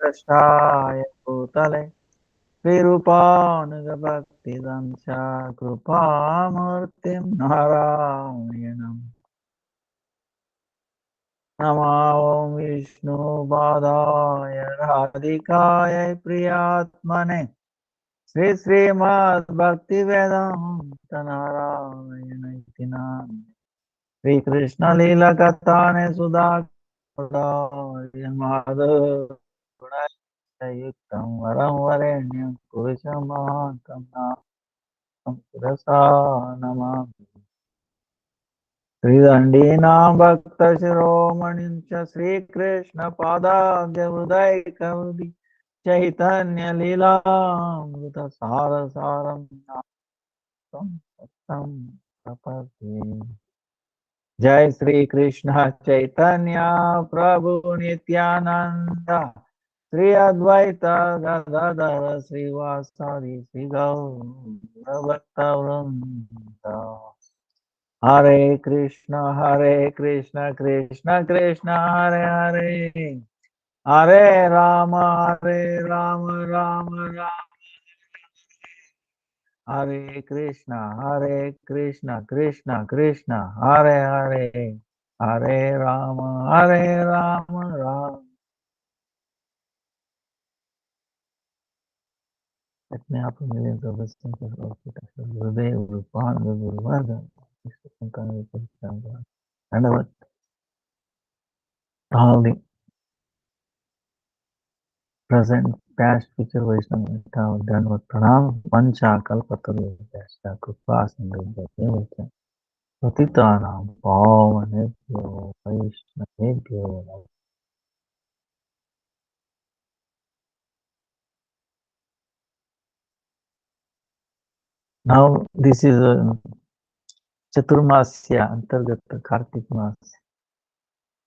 Prashaya Bhutale Virupānuga Bhaktidansha Krupāmurtim Narayanam Namo Vishnu Padaya Radhikaya Priyatmane Sri Srimad Bhaktivedanta Narayana Itinam Sri Krishna Lila Katane Sudha Madhu Yuktam Varam Varenyam Purusham Mahantam Nam Purasa Namam Sri Dandinam Bhakta Shiromanim Cha Sri Krishna Pada Devudai Kavadi Chaitanya Lila Amrita Sara Saram Nam Satam Sapati Jai Sri Krishna Chaitanya Prabhu Nityananda Sri Advaita Gadadara Sri Vasari Sri Gaura Bhakta Vrinda Hare Krishna Krishna Krishna Hare Hare Hare Rama Rama Hare Krishna Krishna Hare Hare Hare Rama Rama. Let me happen millions of blessings of all Gurudeva, Gurupāna, Guruvardhana, and all the present, past, future Vaishnava have done with Pranam, Pancha, Kalpataru, Vyasa, Krupa, Sindhu, Devacha, Patitanam, Pavanebhyo, Vaishnavebhyo. Now, this is a Chaturmasya, Antargata, Kartik Mas,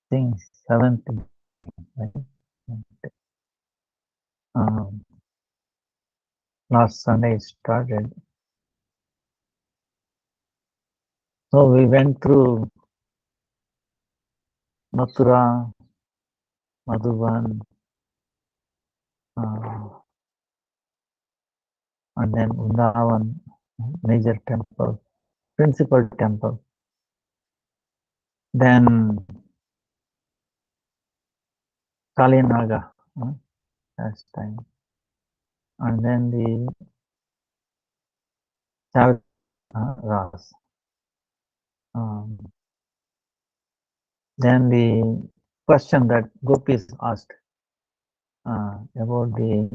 thing 17. Right? Last Sunday started. So we went through Mathura, Madhuban, and then Vrindavan, major temple, principal temple. Then Kalinaga, last time. And then the Ras. Then the question that Gopis asked about the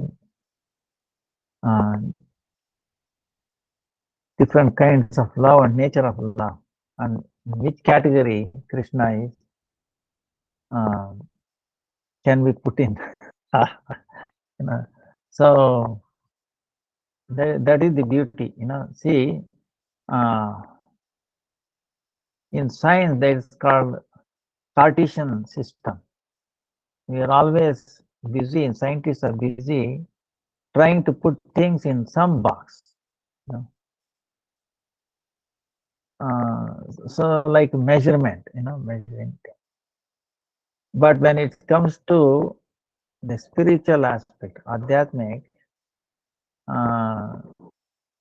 different kinds of love and nature of love, and which category Krishna is can be put in. So that is the beauty, See, in science there is called Cartesian system. We are always busy, and scientists are busy trying to put things in some box. So like measurement, measuring. But when it comes to the spiritual aspect, Adhyatmic,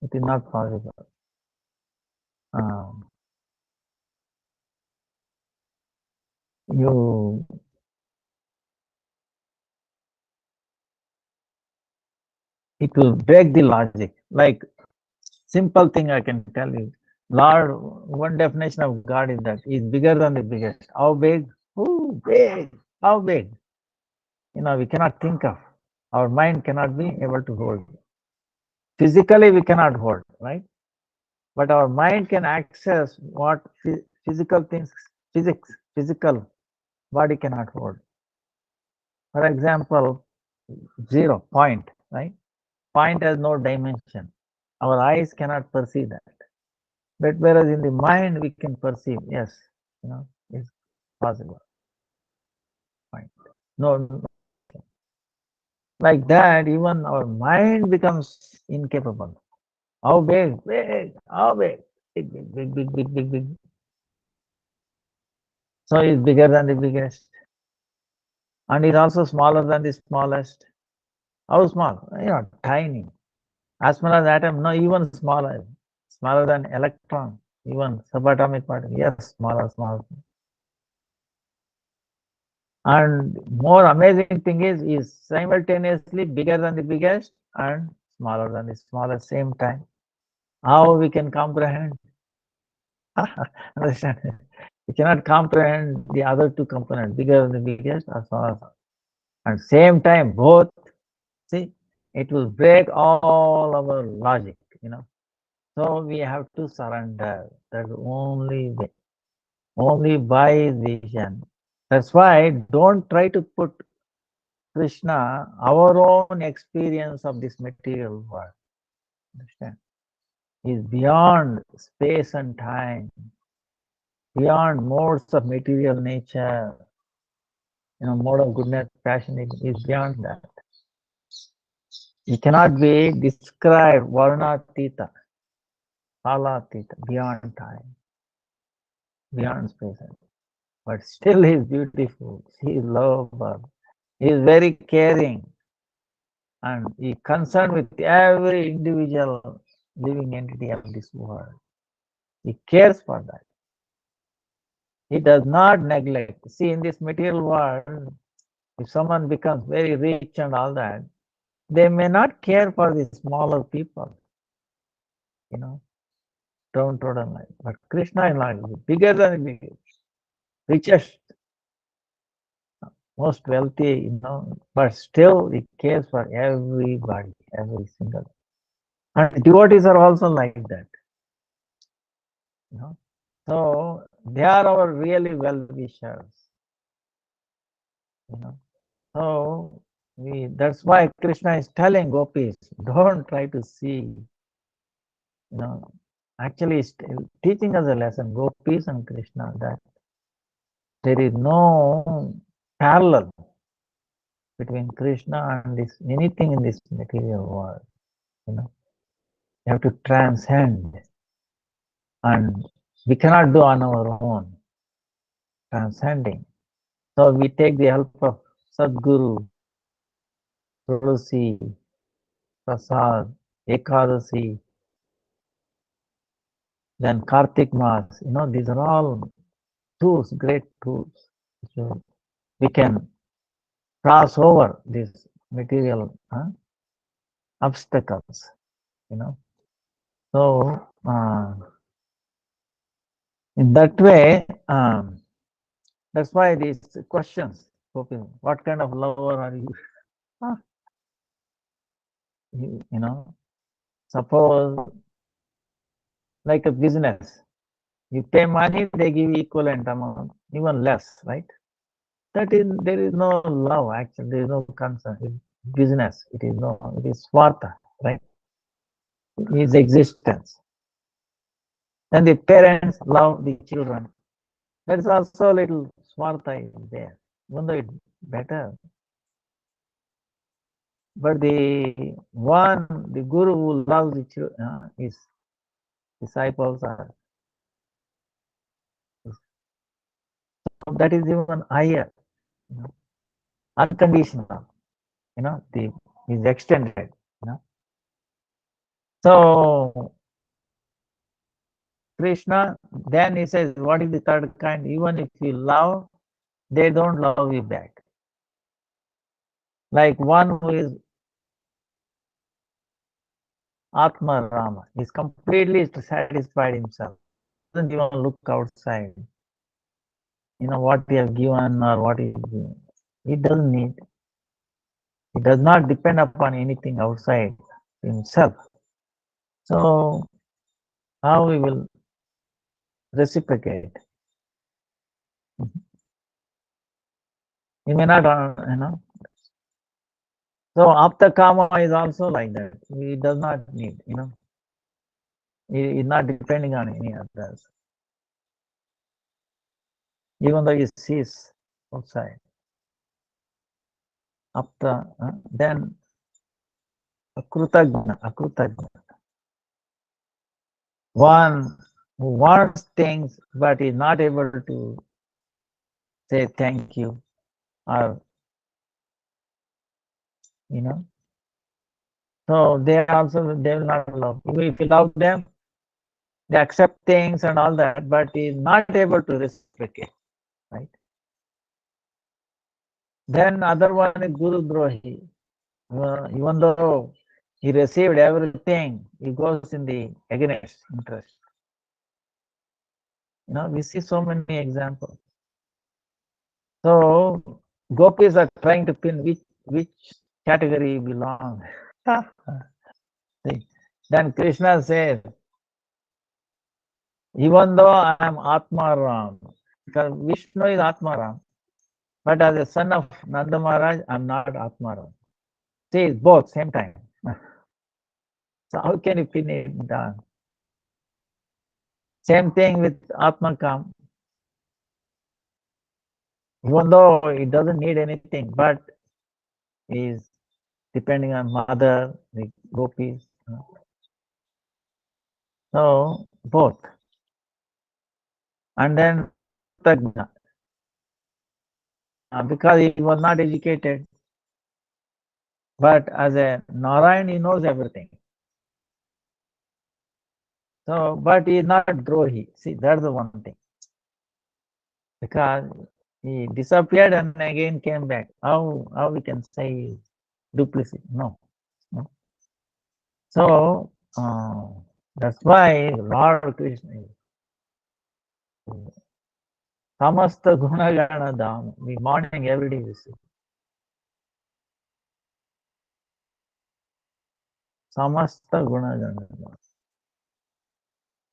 it is not possible. It will break the logic. Like simple thing I can tell you, Lord, one definition of God is that He is bigger than the biggest. How big? Ooh, big. How big? We cannot think of. Our mind cannot be able to hold. Physically, we cannot hold, right? But our mind can access what physical things, physical body cannot hold. For example, 0, point, right? Point has no dimension. Our eyes cannot perceive that. But whereas in the mind we can perceive, yes, it's possible. Point. No, like that, even our mind becomes incapable. How big? Big. How big? Big. So it's bigger than the biggest. And it's also smaller than the smallest. How small? Tiny. As small as atom, no, even smaller. Smaller than electron, even subatomic particle. Yes, smaller, smaller. And more amazing thing is simultaneously bigger than the biggest and smaller than the smallest same time. How we can comprehend? Understand? We cannot comprehend the other two components, bigger than the biggest or smaller. And same time, both, see, it will break all our logic. So we have to surrender. That's the only way. Only by vision. That's why don't try to put Krishna, our own experience of this material world. Understand? Is beyond space and time, beyond modes of material nature, mode of goodness, passion is beyond that. It cannot be described varnatita, kalatita, beyond time, beyond space. But still he is beautiful, he is lovable, he is very caring, and he is concerned with every individual living entity of this world. He cares for that. He does not neglect. See, in this material world, if someone becomes very rich and all that, they may not care for the smaller people, you know, downtrodden life. But Krishna is like bigger than the biggest, richest, most wealthy, but still he cares for everybody, every single. And devotees are also like that, you know. So they are our really well wishers, you know. So that's why Krishna is telling gopis, don't try to see, you know, actually he's teaching us a lesson, gopis and Krishna, that there is no parallel between Krishna and this anything in this material world. You have to transcend, and we cannot do on our own transcending. So we take the help of Sadguru, Tulsi, Prasad, Ekadasi, then Kartik Mas. These are all tools, great tools. So we can cross over these material obstacles. So in that way, that's why these questions. What kind of lover are you? Suppose like a business, you pay money, they give equivalent amount, even less, right? That is, there is no love actually, there is no concern. It's business, it is swartha, right? It is existence. And the parents love the children. There is also a little swartha is there, even though it's better. But the guru who loves his disciples that is even higher, unconditional, is extended, So Krishna, then he says, what is the third kind? Even if you love, they don't love you back. Like one who is Atma Rama, is completely satisfied himself. Doesn't even look outside. What he has given or what he is doing. He doesn't need. He does not depend upon anything outside himself. So how we will reciprocate? He may not, So Apta Kama is also like that. He does not need, He is not depending on any others. Even though he sees outside. Apta, then Akrutagna. One who wants things but is not able to say thank you or, So they will not love. If you love them, they accept things and all that, but he is not able to reciprocate, right? Then other one is Guru Drohi. Even though he received everything, he goes in the against interest. We see so many examples. So gopis are trying to pin which category you belong. See, then Krishna says, even though I am Atma Ram, because Vishnu is Atma Ram, but as a son of Nanda Maharaj, I am not Atma Ram. See, it's both same time. So how can you pin it down? Same thing with Atma Kam. Even though it doesn't need anything, but is depending on mother, the gopis. So both. And then Tagna, because he was not educated, but as a Narayan, he knows everything. So, but he is not Drohi. See, that's the one thing. Because he disappeared and again came back. How we can say duplicity? No. So that's why Lord Krishna is Samasta Gunagana Dham. The morning every day we see. Samasta Gunagana Dham.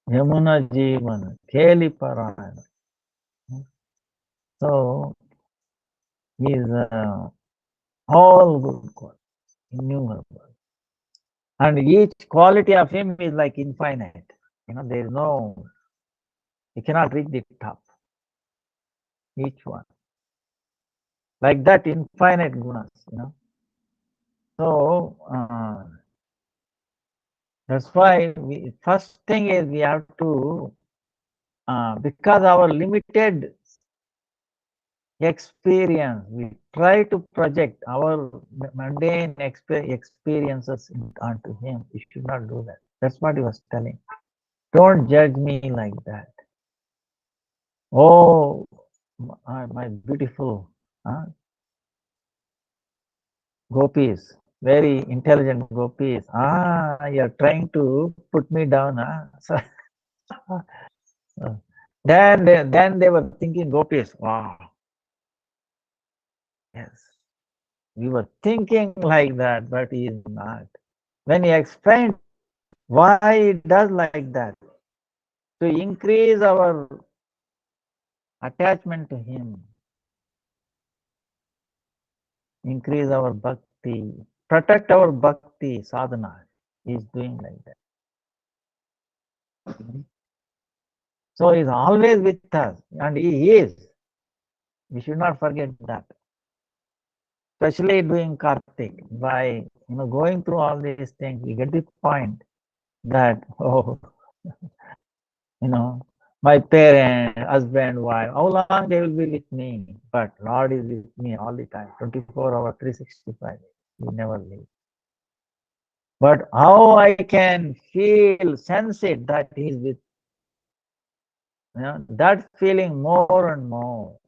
Yamuna Jivana. Keli Parayana. So he is all good quality, innumerable. And each quality of him is like infinite. There is no, you cannot reach the top. Each one. Like that, infinite gunas. So that's why first thing is we have to, because our limited experience, we try to project our mundane experiences onto him. We should not do that. That's what he was telling. Don't judge me like that. Oh, my beautiful gopis, very intelligent gopis. You're trying to put me down. So, then they were thinking gopis. Wow, yes, we were thinking like that, but he is not. When he explained why he does like that, to increase our attachment to him, increase our bhakti, protect our bhakti sadhana. He is doing like that. So he is always with us, and he is. We should not forget that. Especially doing Kartik, by going through all these things, we get the point that my parent, husband, wife, how long they will be with me? But Lord is with me all the time, 24 hours, 365 days. He never leaves. But how I can feel, sense it that he is with, that feeling more and more.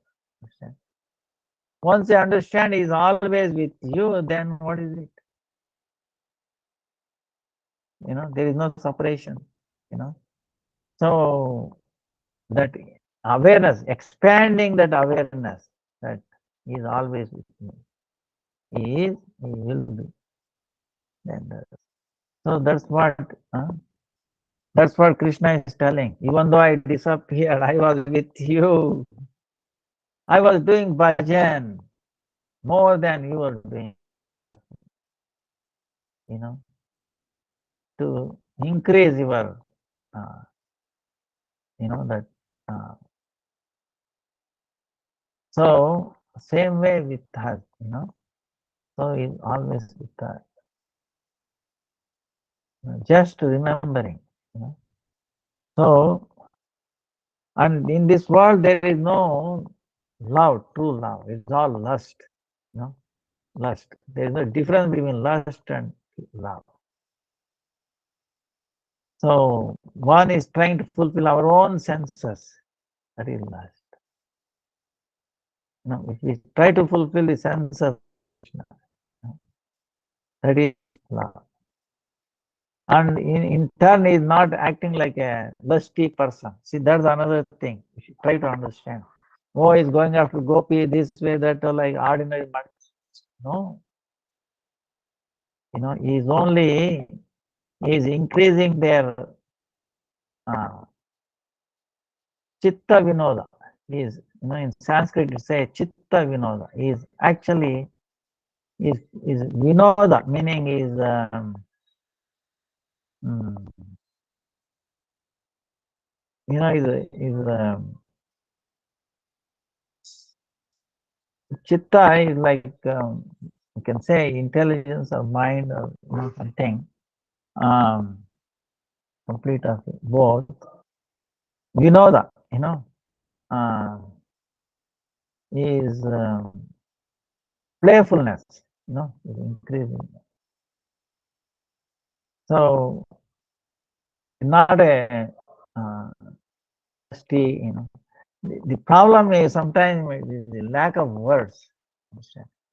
Once you understand he is always with you, then what is it? There is no separation. So that awareness, expanding that awareness that he is always with me. He is, he will be. So that's what Krishna is telling. Even though I disappeared, I was with you. I was doing bhajan more than you were doing. To increase your, that. So same way with us, So he's always with us. Just remembering. So, and in this world there is no love, true love. It's all lust. Lust. There is no difference between lust and love. So one is trying to fulfill our own senses. That is lust. No, if we try to fulfill the senses, that is love. And in turn is not acting like a lusty person. See, that's another thing. You should try to understand. Oh, he's going after gopi this way, that like ordinary. No, he's only is increasing their uh, chitta vinoda. Is in Sanskrit it say chitta vinoda. Is actually is vinoda, meaning is mm, chitta is like you can say intelligence or mind or something complete of both. Vinoda, uh, is playfulness, is increasing. So not a nasty, The problem is sometimes the lack of words,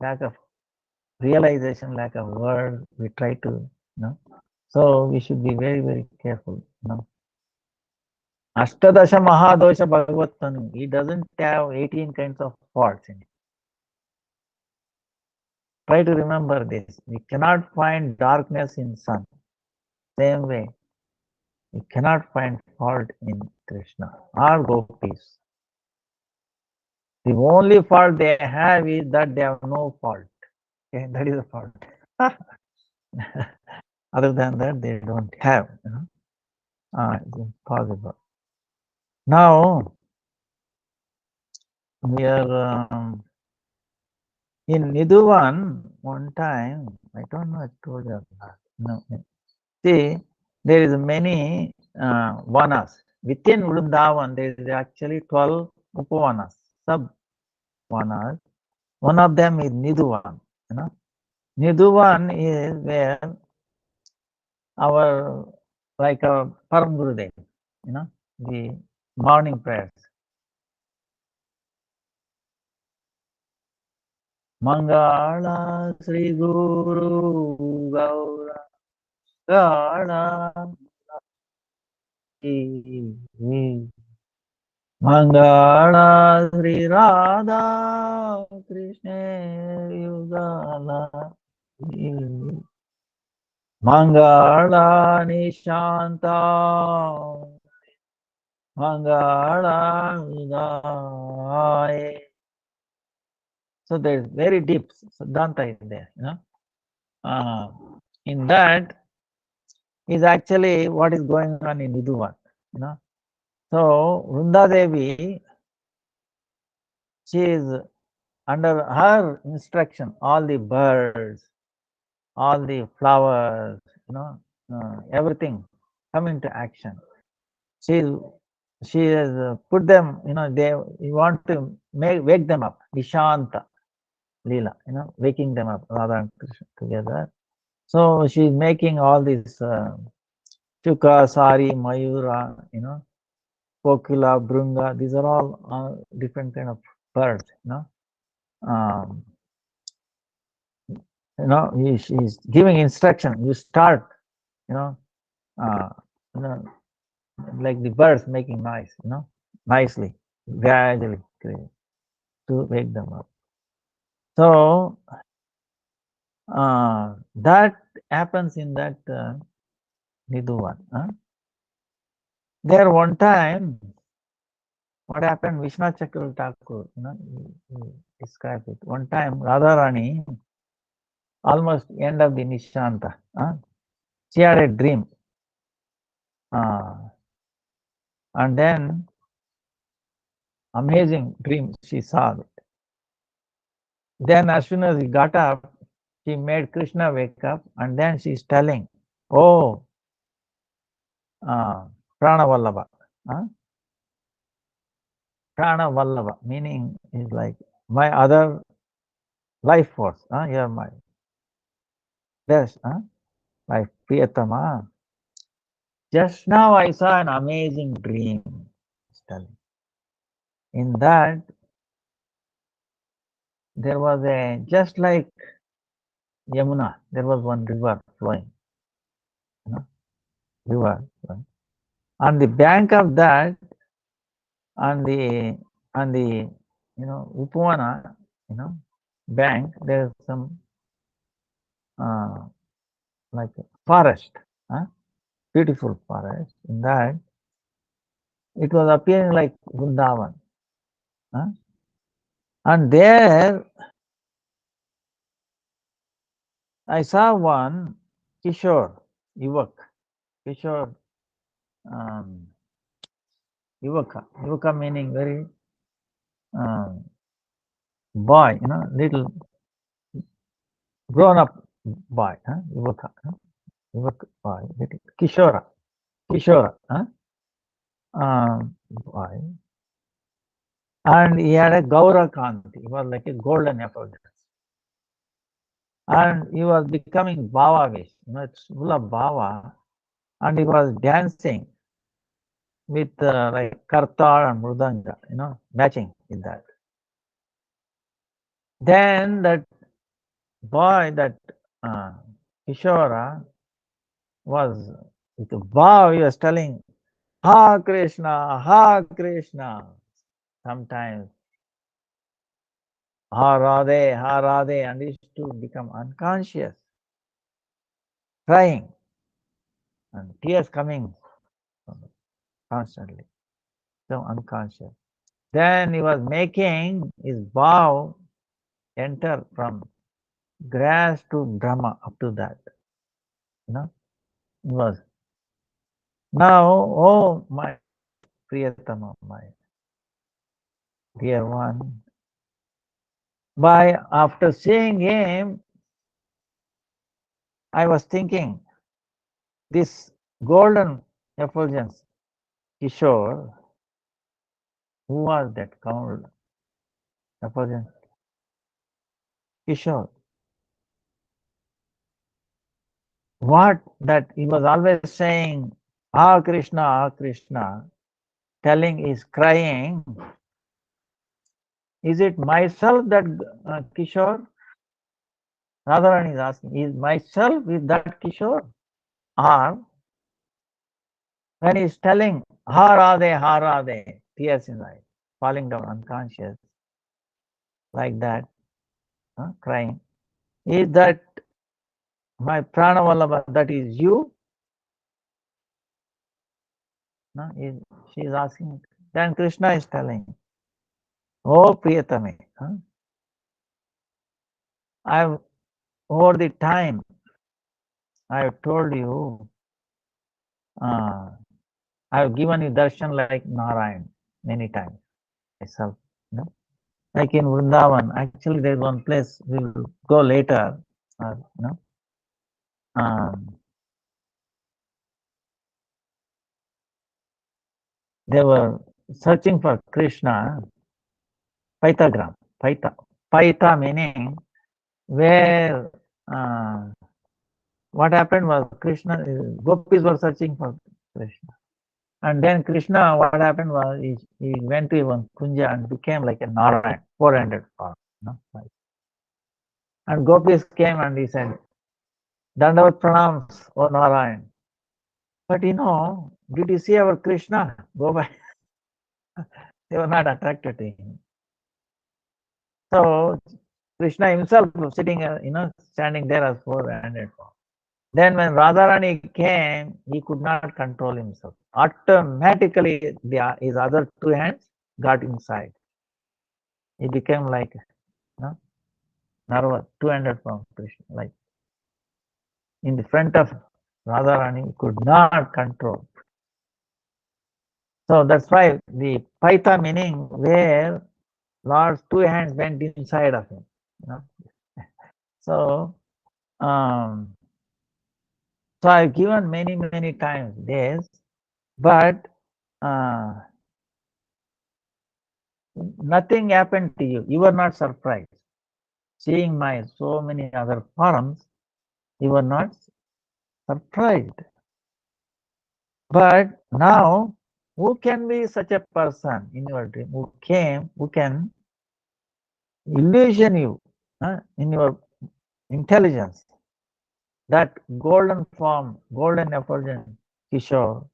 lack of realization, lack of words. We try to, So we should be very, very careful. Ashtadasha Mahadosha Bhagavatanu. He doesn't have 18 kinds of faults in it. Try to remember this. We cannot find darkness in sun. Same way, we cannot find fault in Krishna or gopis. The only fault they have is that they have no fault. Okay, that is a fault. Other than that, they don't have. It's impossible. Now we are in Nidhuvan. One time, I don't know. I told you that. No. See, there is many vanas. Within Vrindavan, there is actually 12 upavanas, sub-vanas. One of them is Nidhuvan. Nidhuvan is where our, like our Param Gurudev, the morning prayers. Mangala Sri Guru Gaura Gala Mangala Sri Radha Krishna Yugala Mangala Nishanta Mangala Udaye. So there's very deep Siddhanta in there, in that is actually what is going on in Nidhuvan, So Vrunda Devi, she is under her instruction, all the birds, all the flowers, everything come into action. She has put them, they want to wake them up, Nishanta Leela, waking them up, Radha and Krishna together. So she's making all these Chuka, Sari, Mayura, Kokila, Brunga. These are all different kind of birds, Um, he's giving instruction. You start, uh, like the birds making noise, nicely, gradually to wake them up. So that happens in that Nidhuvan. There one time, what happened? Vishnu Chakravarti Thakur, he described it. One time, Radharani, almost end of the Nishanta, she had a dream, and then amazing dream she saw it. Then as soon as he got up, she made Krishna wake up, and then she's telling, "Oh, Prana Vallabha." Prana Vallabha, meaning is like my other life force. You're my best, like Priyatama. Just now I saw an amazing dream. He's telling. In that there was a just like Yamuna, there was one river flowing, you know, river flowing. On the bank of that, on the on the Upavana, bank, there is some uh, like a forest, huh? Beautiful forest. In that, it was appearing like Vrindavan, huh? And there I saw one Kishore, Yuvak, Kishore, um, Yuvaka meaning very um, boy, little grown up boy, huh? Yuvaka, huh? Yuvaka boy, little Kishora, huh? Boy. And he had a Gaura Kanti, he was like a golden effulgence. And he was becoming Bhava-vish, it's full of Bhava, and he was dancing with like Kartal and Mridanga, matching with that. Then that boy, that uh, Kishora, was with Bhav, he was telling, Ha Krishna, Ha Krishna. Sometimes, Ha Radhe, and he used to become unconscious, crying, and tears coming constantly, so unconscious. Then he was making his Bhav enter from grass to Brahma, up to that, he was. Now, oh my Priyatama, my dear one, after seeing him, I was thinking, this golden effulgence, Kishore, who was that golden effulgence? Kishore. What that he was always saying, Ah Krishna, telling is crying. Is it myself that Kishore? Radharani is asking, is myself is that Kishore? Or when he's telling, Ha Radhe, tears in eyes, falling down unconscious, like that, crying. Is that my Pranavallabha, that is you? No, she is asking. Then Krishna is telling, Oh Priyatame, I've over the time I have told you, I have given you darshan like Narayan many times myself. Like in Vrindavan, actually there is one place we will go later. Um, they were searching for Krishna, Paitagram, Paita meaning where what happened was Krishna, gopis were searching for Krishna. And then Krishna, what happened was he went to one Kunja and became like a Narayan, 400 form. And gopis came and he said, Dandavat pranams, O Narayan. But did you see our Krishna? Go back. They were not attracted to him. So Krishna himself sitting, standing there as 400 form. Then when Radharani came, he could not control himself. Automatically, his other two hands got inside. He became like, nervous, 200 pounds Krishna, like in the front of Radharani, he could not control. So that's why the Paita meaning where Lord's two hands went inside of him. So, so I've given many times this, but nothing happened to you. You were not surprised. Seeing my so many other forms, you were not surprised. But now, who can be such a person in your dream who can illusion you in your intelligence? That golden form, golden effulgence, Kishore,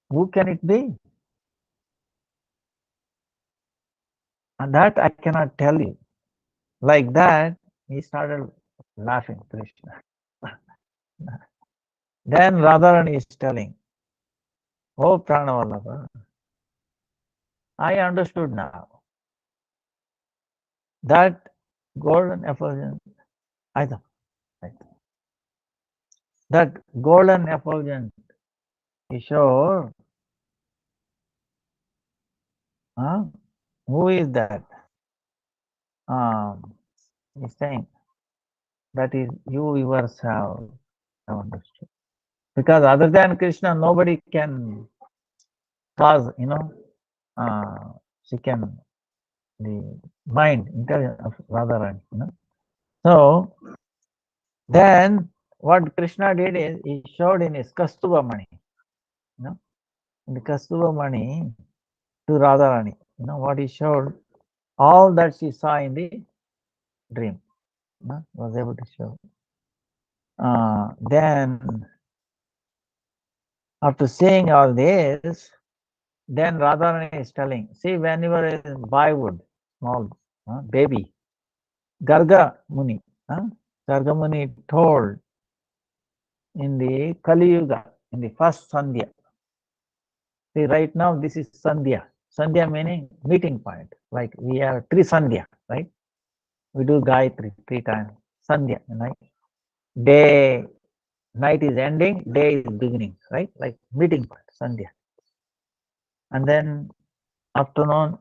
who can it be? And that I cannot tell you. Like that, he started laughing, Krishna. Then Radharani is telling, oh Pranavallabha, I understood now. That golden effulgence, I thought, that golden effulgence, Kishore, huh? Who is that? He's saying, that is you yourself have understood. Because other than Krishna, nobody can cause, she can, the mind, intelligence of Radharani. So then what Krishna did is he showed in his Kastuba Mani, in the Kastuba Mani to Radharani, what he showed, all that she saw in the dream, was able to show. Then after seeing all this, then Radharani is telling, see, when you were in boyhood, small baby, Garga Muni, Garga Muni told in the Kali Yuga, in the first Sandhya. See, right now this is Sandhya. Sandhya meaning meeting point. Like we have three Sandhya, right? We do Gayatri 3 times. Sandhya, right? Day, night is ending, day is beginning, right? Like meeting point, Sandhya. And then afternoon,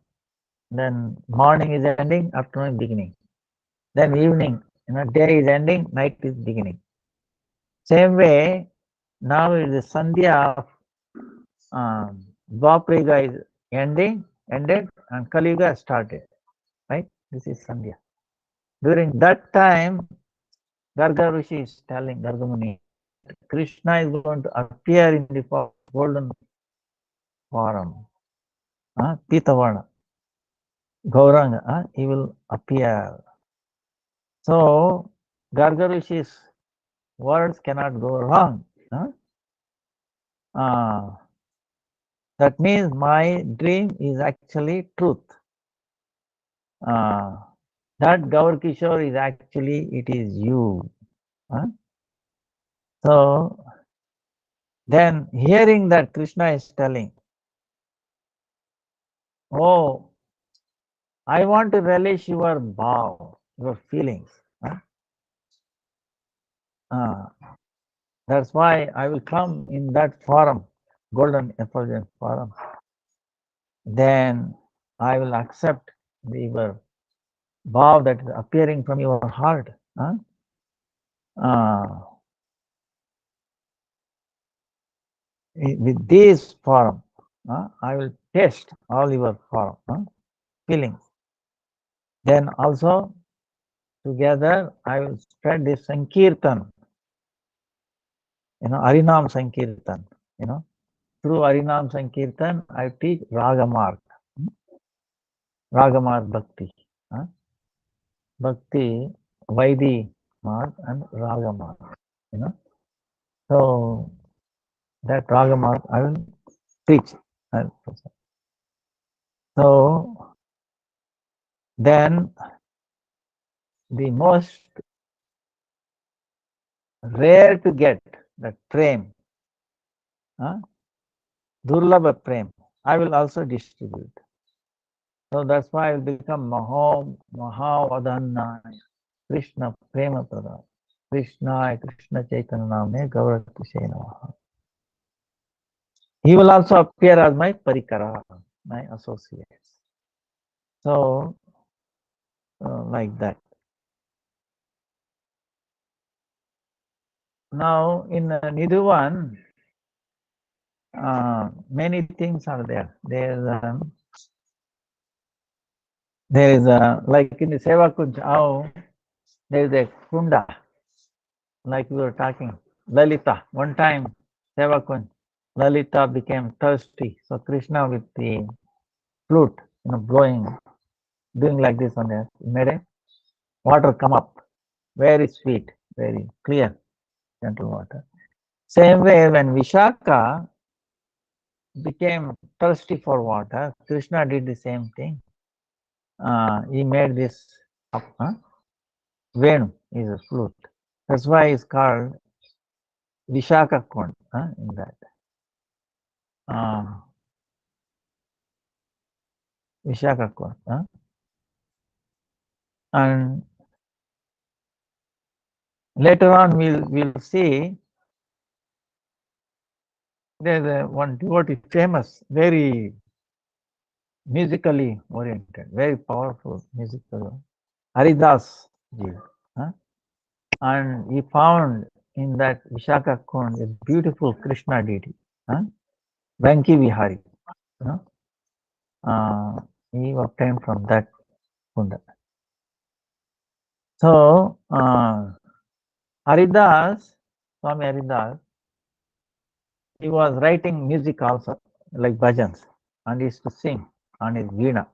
then morning is ending, afternoon is beginning. Then evening, day is ending, night is beginning. Same way, now is the Sandhya of Dwapara is ended, and Kali Yuga started, right? This is Sandhya. During that time, Garga Rishi is telling Garga Muni, Krishna is going to appear in the golden form, Pitavarna, Gauranga, he will appear. So, Garga Rishi's words cannot go wrong. That means my dream is actually truth. That Gaur Kishore is actually, it is you. So, then hearing that Krishna is telling, oh, I want to relish your bhav, your feelings. That's why I will come in that forum, golden effulgence forum. Then I will accept your bhav that is appearing from your heart. With this form, I will taste all your form, feelings. Then also together I will spread this Sankirtan, Harinam Sankirtan, through Harinam Sankirtan I teach Ragamarg, Ragamarg Bhakti, Bhakti, Vaidi Marg and Ragamarg, So that Ragamarg I will teach. So then the most rare to get that prem, Durlabha prem, I will also distribute. So that's why I will become Mahavadhanaya, Krishna Prema Prada, Krishna Chaitanya Namne Gauratishe Namaha. He will also appear as my Parikara, my associates. So, like that. Now, in Nidhuvan, many things are there. There is like in the Seva Kunj, there is a Kunda, like we were talking, Lalita, one time, Seva Kunj. Lalita became thirsty. So Krishna with the flute, blowing, doing like this on the made a water come up, very sweet, very clear, gentle water. Same way when Vishaka became thirsty for water, Krishna did the same thing. He made this Venu is a flute. That's why it's called Vishaka Kund in that. Vishaka Kund. And later on we'll see there's one devotee famous, very musically oriented, very powerful musical, Haridas ji. And he found in that Vishaka Kund a beautiful Krishna deity, Venki Vihari. He obtained from that kunda. So Haridas, Swami Haridas, he was writing music also, like bhajans, and he used to sing on his veena.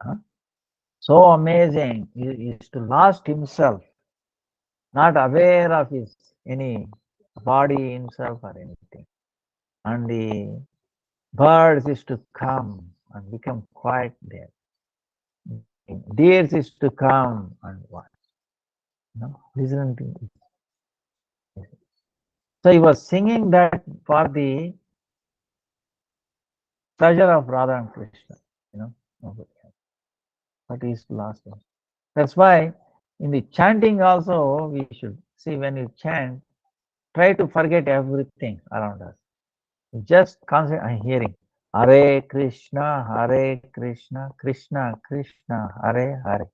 So amazing, he used to lost himself, not aware of his any body himself or anything. And the birds used to come and become quiet there. Deers used to come and watch, listening to it. So he was singing that for the pleasure of Radha and Krishna, nobody else. But he's lost him. That's why in the chanting also we should see when you chant, try to forget everything around us. Just concentrate on hearing. Hare Krishna, Krishna Krishna, Hare Hare.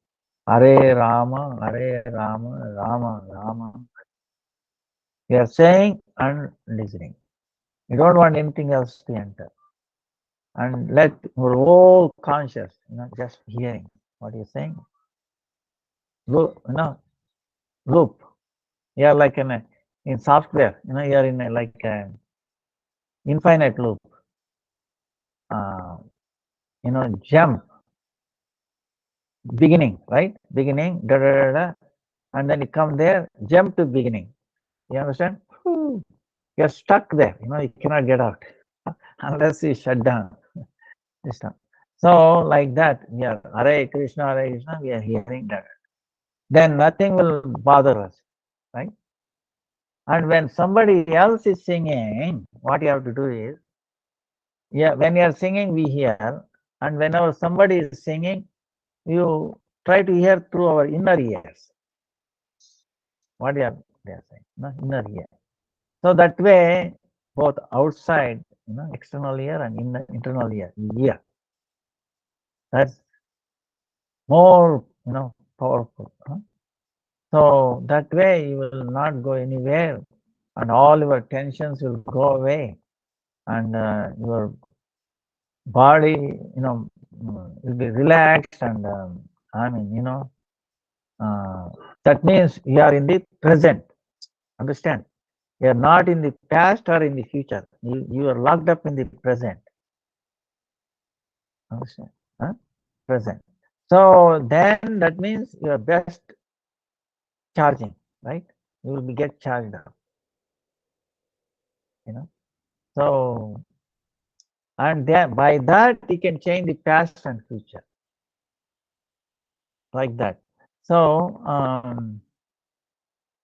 Hare Rama, Rama Rama. You are saying and listening. You don't want anything else to enter. And let your whole conscious, just hearing what you're saying. Loop, loop. You are like in software, you are in like infinite loop. Jump, beginning, right? Beginning, da da da da, and then you come there, jump to beginning. You understand? You're stuck there. You cannot get out unless you shut down. So like that, yeah, Hare Krishna, we are hearing that. Then nothing will bother us, right? And when somebody else is singing, what you have to do is, when you are singing, we hear, and whenever somebody is singing, you try to hear through our inner ears. What they are saying, inner ear. So that way, both outside, external ear and internal ear. That's more, powerful. So that way you will not go anywhere, and all your tensions will go away, and your body, will be relaxed, and that means you are in the present. Understand? You are not in the past or in the future. You are locked up in the present. Understand? Present. So then that means you are best charging, right? You will be get charged up. So, and then by that you can change the past and future, like that. So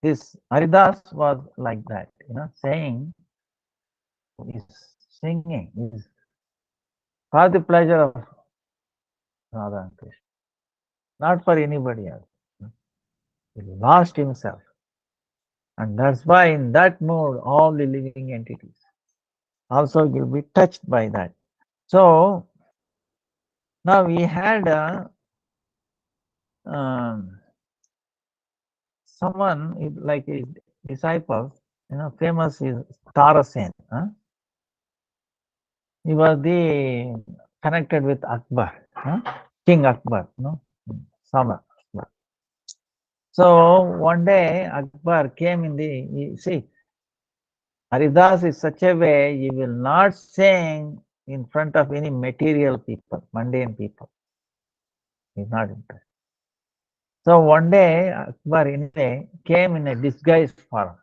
this Haridas was like that, saying, is singing, is for the pleasure of Radha and Krishna, not for anybody else. He lost himself. And that's why in that mode, all the living entities also will be touched by that. So now we had someone like his disciple, famous is Tarasen. He was the connected with Akbar, King Akbar, Sama. So one day Akbar came in the, see, Haridas is such a way you will not sing in front of any material people, mundane people. He's not interested. So one day, Akbar anyway came in a disguised form.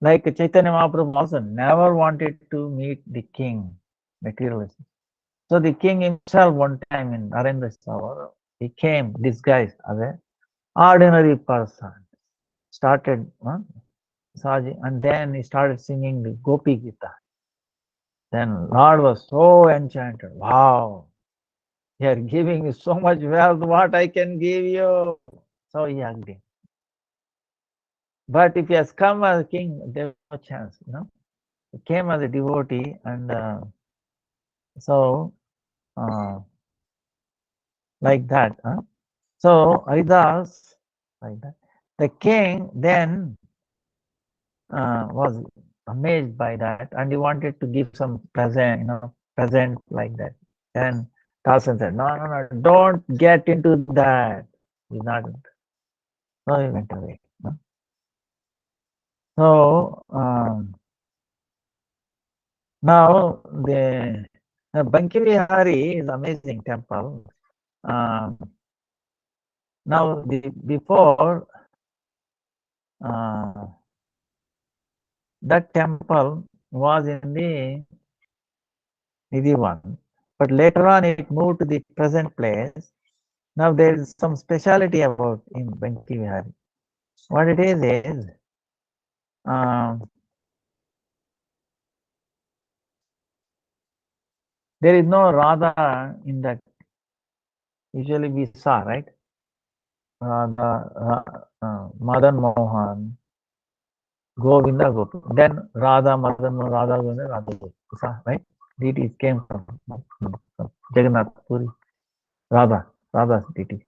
Like Chaitanya Mahaprabhu also never wanted to meet the king, materialism. So the king himself one time in Narendra Savar, he came disguised as an ordinary person. Started Saji, and then he started singing the Gopi Gita. Then Lord was so enchanted. Wow, you are giving me so much wealth, what I can give you. So he hugged him. But if he has come as a king, there was no chance, He came as a devotee, and so uh, like that. So Haridas, like that. The king then was amazed by that, and he wanted to give some present, present like that. Then Tarzan said, "No, no, no, don't get into that." He's not. So he went away. So now the Banki Vihari is amazing temple. Now before that temple was in the Nidhivan, but later on it moved to the present place. Now there is some speciality about in Banki Vihari. What it is there is no Radha in that. Usually we saw, right? Radha, Madan Mohan, Govinda Gopi. Then Radha, Madan, Radha, Govinda, Radha Gopi. Right? Deities came from Jagannath Puri. Radha's deity.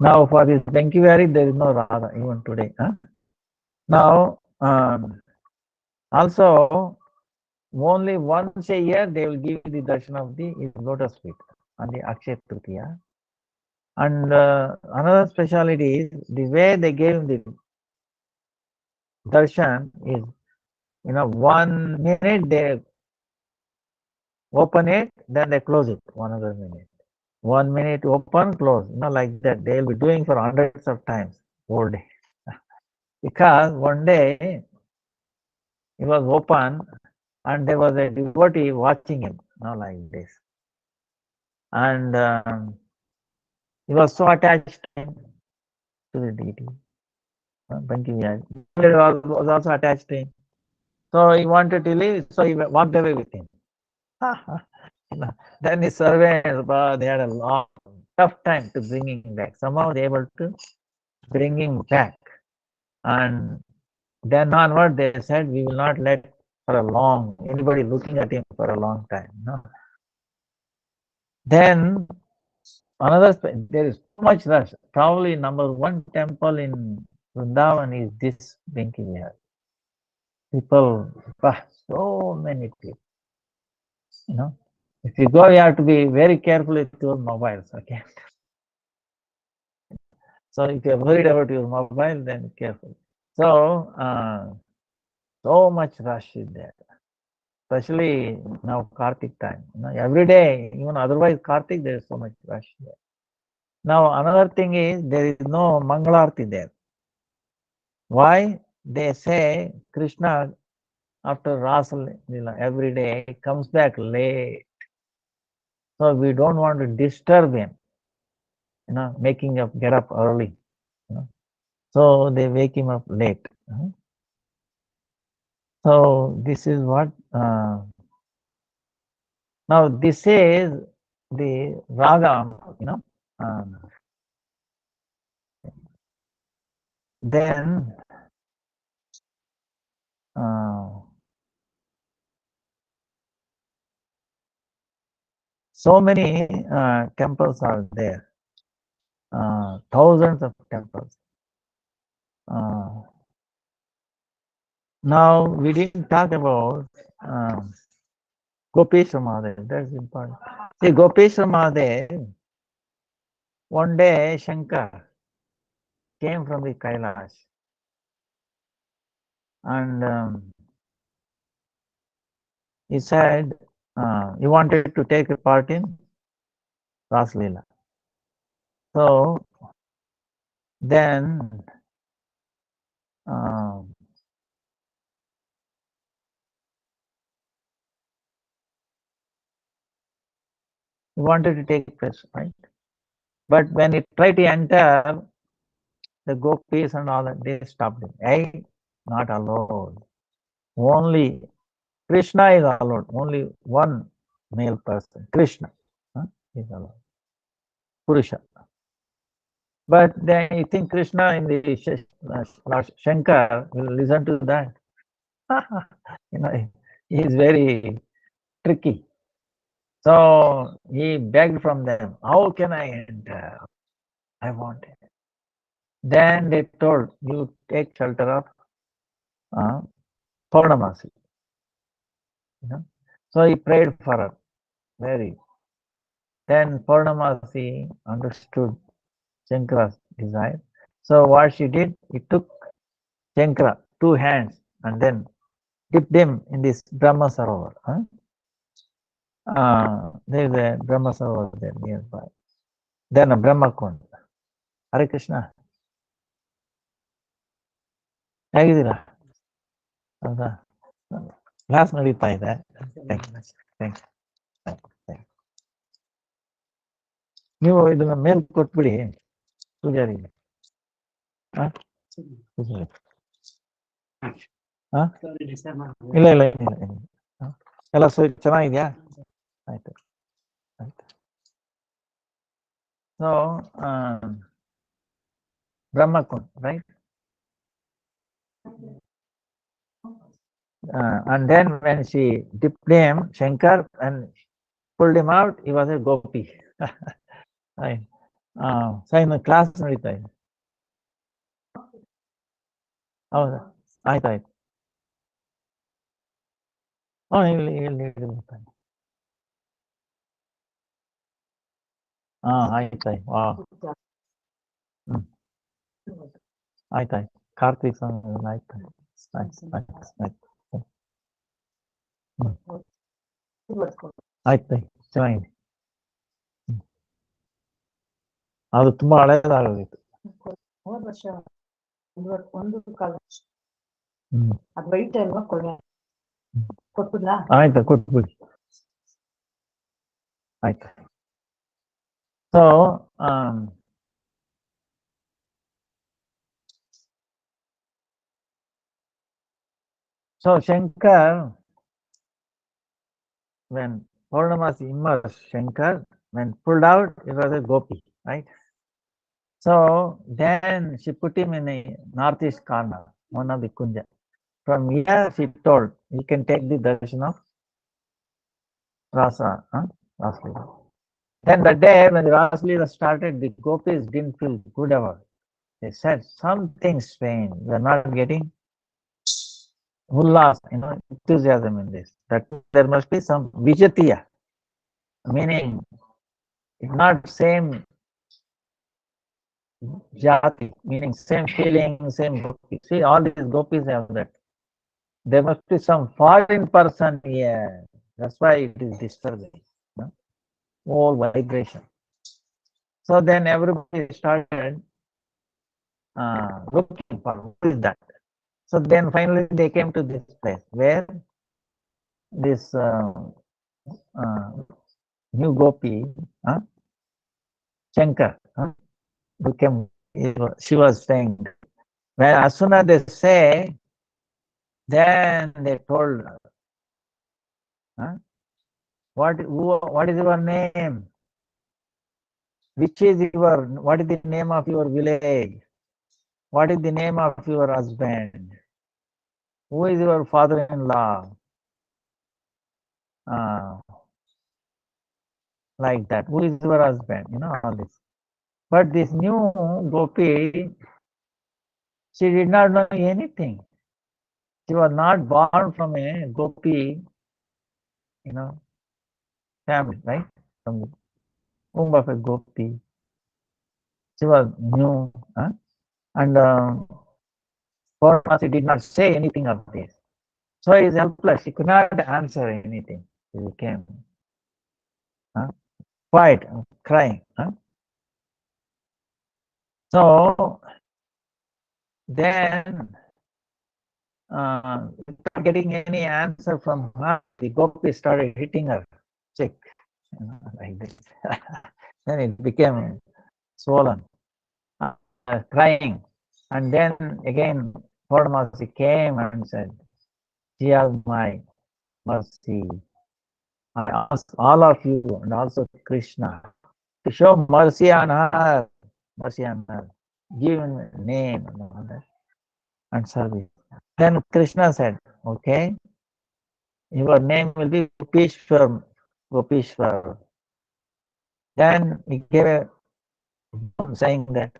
Now for this Benkivari, there is no Radha even today. Now, also, only once a year they will give the darshan of the lotus feet on the Akshay Tritiya. And another speciality is the way they gave the darshan is, 1 minute they open it, then they close it 1 other minute. 1 minute open, close, like that. They will be doing for hundreds of times whole day. Because one day it was open and there was a devotee watching him, like this. And he was so attached to the deity. Was also attached to him. So he wanted to leave, so he walked away with him. Then his servants, they had a long, tough time to bring him back. Somehow they were able to bring him back. And then onward, they said, we will not let for a long, anybody looking at him for a long time. Then another, there is so much rush. Probably number one temple in Vrindavan is this Benki Vihar. People, so many people. If you go, you have to be very careful with your mobiles. Okay. So if you're worried about your mobile, then careful. So so much rush is there, especially now Kartik time. Every day, even otherwise Kartik, there is so much rush there. Now another thing is there is no Mangalarti there. Why? They say Krishna after Rasa every day comes back late. So we don't want to disturb him, making up get up early. So they wake him up late. So this is what now this is the raga, then so many temples are there, thousands of temples. Now we didn't talk about Gopeshwar Mahadev. That's important. See, Gopeshwar Mahadev, one day Shankar came from the Kailash, and He said he wanted to take a part in Raslila. So then he wanted to take place, right? But when he tried to enter, the gopis and all that, they stopped him. Hey, not allowed. Only Krishna is allowed. Only one male person, Krishna, is allowed. Purusha. But then you think Krishna in the Shankar will listen to that? He is very tricky. So he begged from them, how can I enter? I want it. Then they told, you take shelter of Purnamasi. So he prayed for her. Very. Then Purnamasi understood Shankara's desire. So what she did, he took Shankara, 2 hands, and then dipped him in this Brahma Sarovar. There is a Brahma Sarovar there nearby. Then a Brahma Kund. Hare Krishna. ಹೇಗಿದ್ದೀರಾ ಹೌದಾ class ನಡೀತಾ ಇದೆ thanks ನೀವು ಇದನ್ನ ಮೇಲ್ ಕೊಟ್ಬಿಡಿ ಪೂಜಾರಿಗೆ ಇಲ್ಲ ಇಲ್ಲ ಇಲ್ಲ ಎಲ್ಲ ಚೆನ್ನಾಗಿದ್ಯಾ ಆಯ್ತು ಆಯ್ತು so Brahmakund right and then when she dipped him, Shankar, and pulled him out, he was a gopi. Right. So in the class ನಡೀತಾ ಇದೆ ಹೌದಾ ಆಯ್ತಾಯ್ತು ಇಲ್ಲಿ ಆಯ್ತಾಯ್ತು ಆಯ್ತಾಯ್ತು ಕಾರ್ತಿಕ್ ಆಯ್ತಾಯ್ತು ಆಯ್ತಾಯ್ತು ಚೆನ್ನಾಗಿದೆ ಅದು ತುಂಬಾ ಹಳೇದಾಗೋಗಿತ್ತು ಆಯ್ತಾ ಕೊಟ್ಬಿಡಿ ಆಯ್ತು So Shankar, when Purnamasi immersed Shankar, when pulled out, it was a gopi, right? So then she put him in a northeast corner, one of the kunja. From here, she told, you can take the darshan of Rasa, Raslila. Then the day when the Raslila started, the gopis didn't feel good about it. They said, something strange. We are not getting ullas, enthusiasm in this. That there must be some vijatiya, meaning it's not same jati, meaning same feeling, same gopis. See, all these gopis have that. There must be some foreign person here. That's why it is disturbing. Whole vibration. So then everybody started looking for who is that. So then finally they came to this place where this new gopi, Shankar, became. She was saying, when as soon as they say, then they told her, what is your name? What is the name of your village? What is the name of your husband? Who is your father-in-law? Like that. Who is your husband? All this. But this new gopi, she did not know anything. She was not born from a gopi, family, right? From the womb of a gopi. She was new, and Purnamasi did not say anything of this. So he is helpless. He could not answer anything. He became quiet, crying. So then, without getting any answer from her, the gopi started hitting her cheek, like this. Then it became swollen, crying. And then again, Purnamasi came and said, "She has my mercy. I ask all of you and also Krishna to show mercy on her, mercy on her. Give him a name and all that, and service." Then Krishna said, "Okay, your name will be Gopishwar, Gopishwar." Then he gave a saying that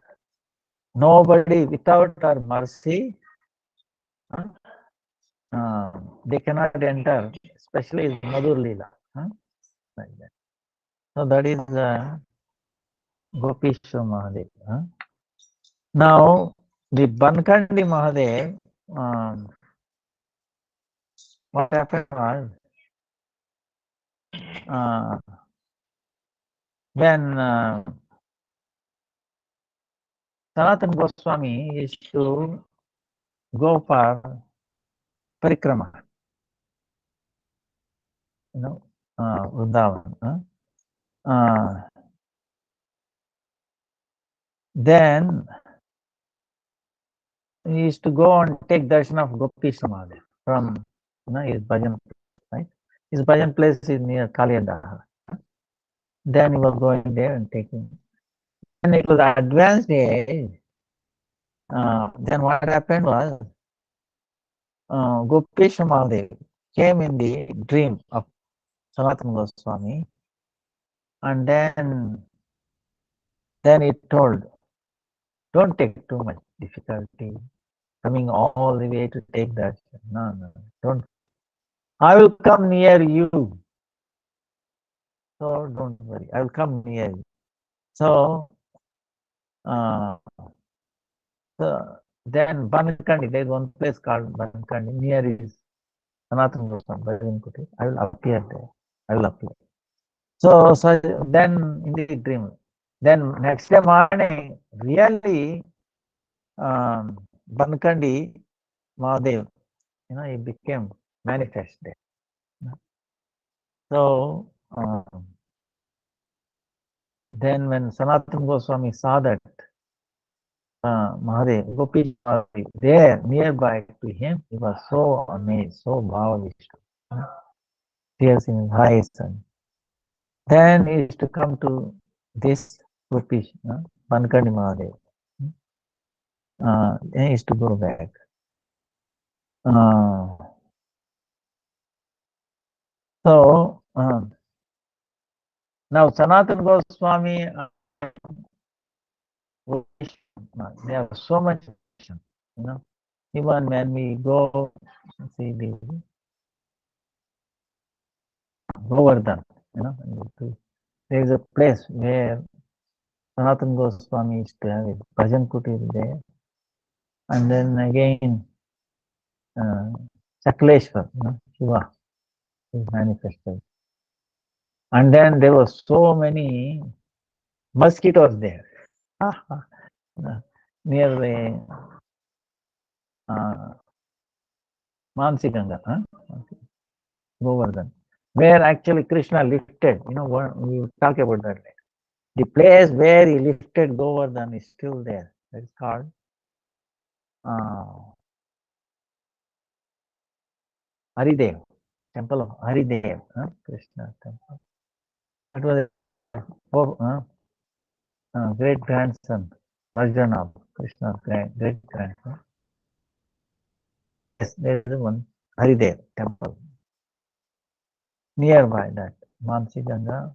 nobody without our mercy, they cannot enter, especially Madhur Leela. Like that. So that is Gopishwar Mahadev. Now, the Bankandi Mahadev, what happened was, when Sanatana Goswami used to go for parikrama, Vrindavan. Then he used to go and take darshan of Gopi Samadhi from his bhajan place, right? His bhajan place is near Kaliyadaha. Then he was going there and taking. When it was advanced age, then what happened was, Gopi Samadhi came in the dream of Sanatana Goswami, and then he told, "Don't take too much difficulty coming all the way to take that. No, don't. I will come near you. So don't worry. I will come near you." So, then Bankandi, there is one place called Bankandi, near is Sanatana Goswami, Bhajan. I will appear there. I will appear. So then in the dream, then next day morning, really, Bankandi Mahadev, he became manifest there. So then when Sanatana Goswami saw that Mahadev, Gopi there nearby to him, he was so amazed, so bhavish, tears in his eyes. And then he used to come to this Gopi, Bankandi Mahadev. Then he used to go back. So now Sanatana Goswami, they have so much, even when we go see the Govardhan, there is a place where Sanatana Goswami used to have a bhajan kutir there, and then again Sakleshwar, Shiva is manifested, and then there were so many mosquitoes there near the Mansi Ganga, Govardhan, where actually Krishna lifted. We talk about that later. The place where he lifted Govardhan is still there. That is called Haridev, temple of Haridev, Krishna temple. That was great grandson, Arjuna, Krishna's great grandson. Yes, there is one Haridev temple nearby that Mansi Ganga,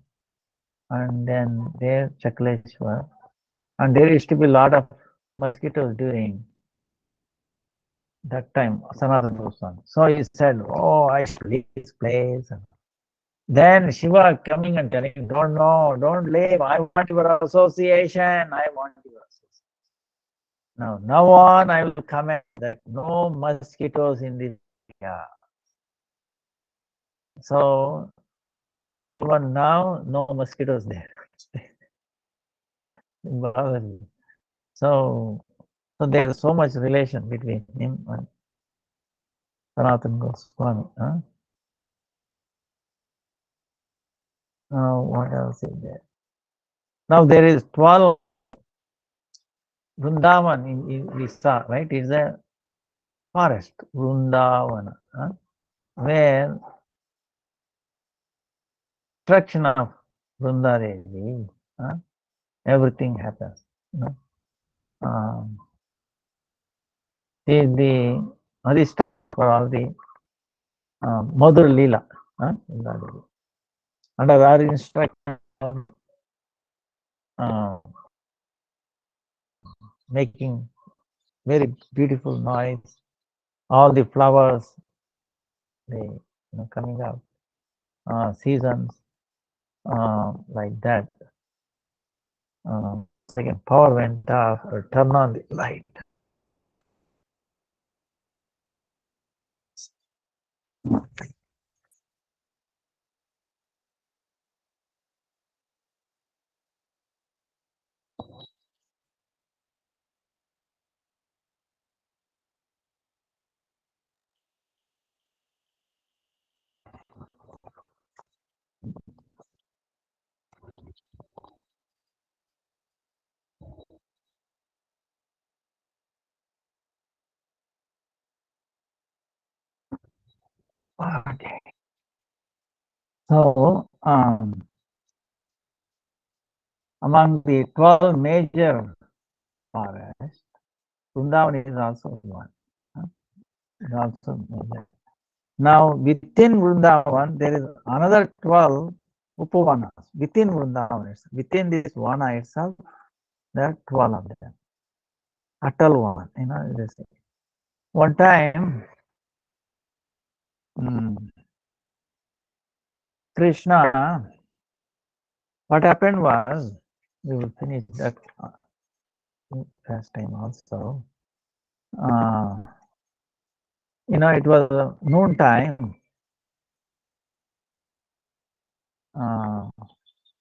and then there Chakleshwar, and there used to be a lot of mosquitoes during that time, Sanatana Goswami. So he said, "Oh, I should leave this place." Then Shiva coming and telling, don't leave. I want your association. I want your association. Now on, I will comment that no mosquitoes in this area. So even now, no mosquitoes there. So, so there is so much relation between him and Sanatana Goswami. Huh? Now, what else is there? Now there is 12 Vrindavan we saw, right? It's a forest, Vrindavana, huh? Where destruction of Vrindadevi, huh? Everything happens. You know? The Adhishta for all the Madhur Leela, huh? Under our instruction, uh, making very beautiful noise, all the flowers, they coming out, seasons, like that. Second, power went off, or turn on the light. Okay. So, among the 12 major forests, Vrindavan is also one. Is also major. Now, within Vrindavan, there is another 12 Upavanas. Within Vrindavan, within this Vana itself, there are 12 of them. Atal one, one time, Krishna, what happened was, we will finish that last time also. It was noon time.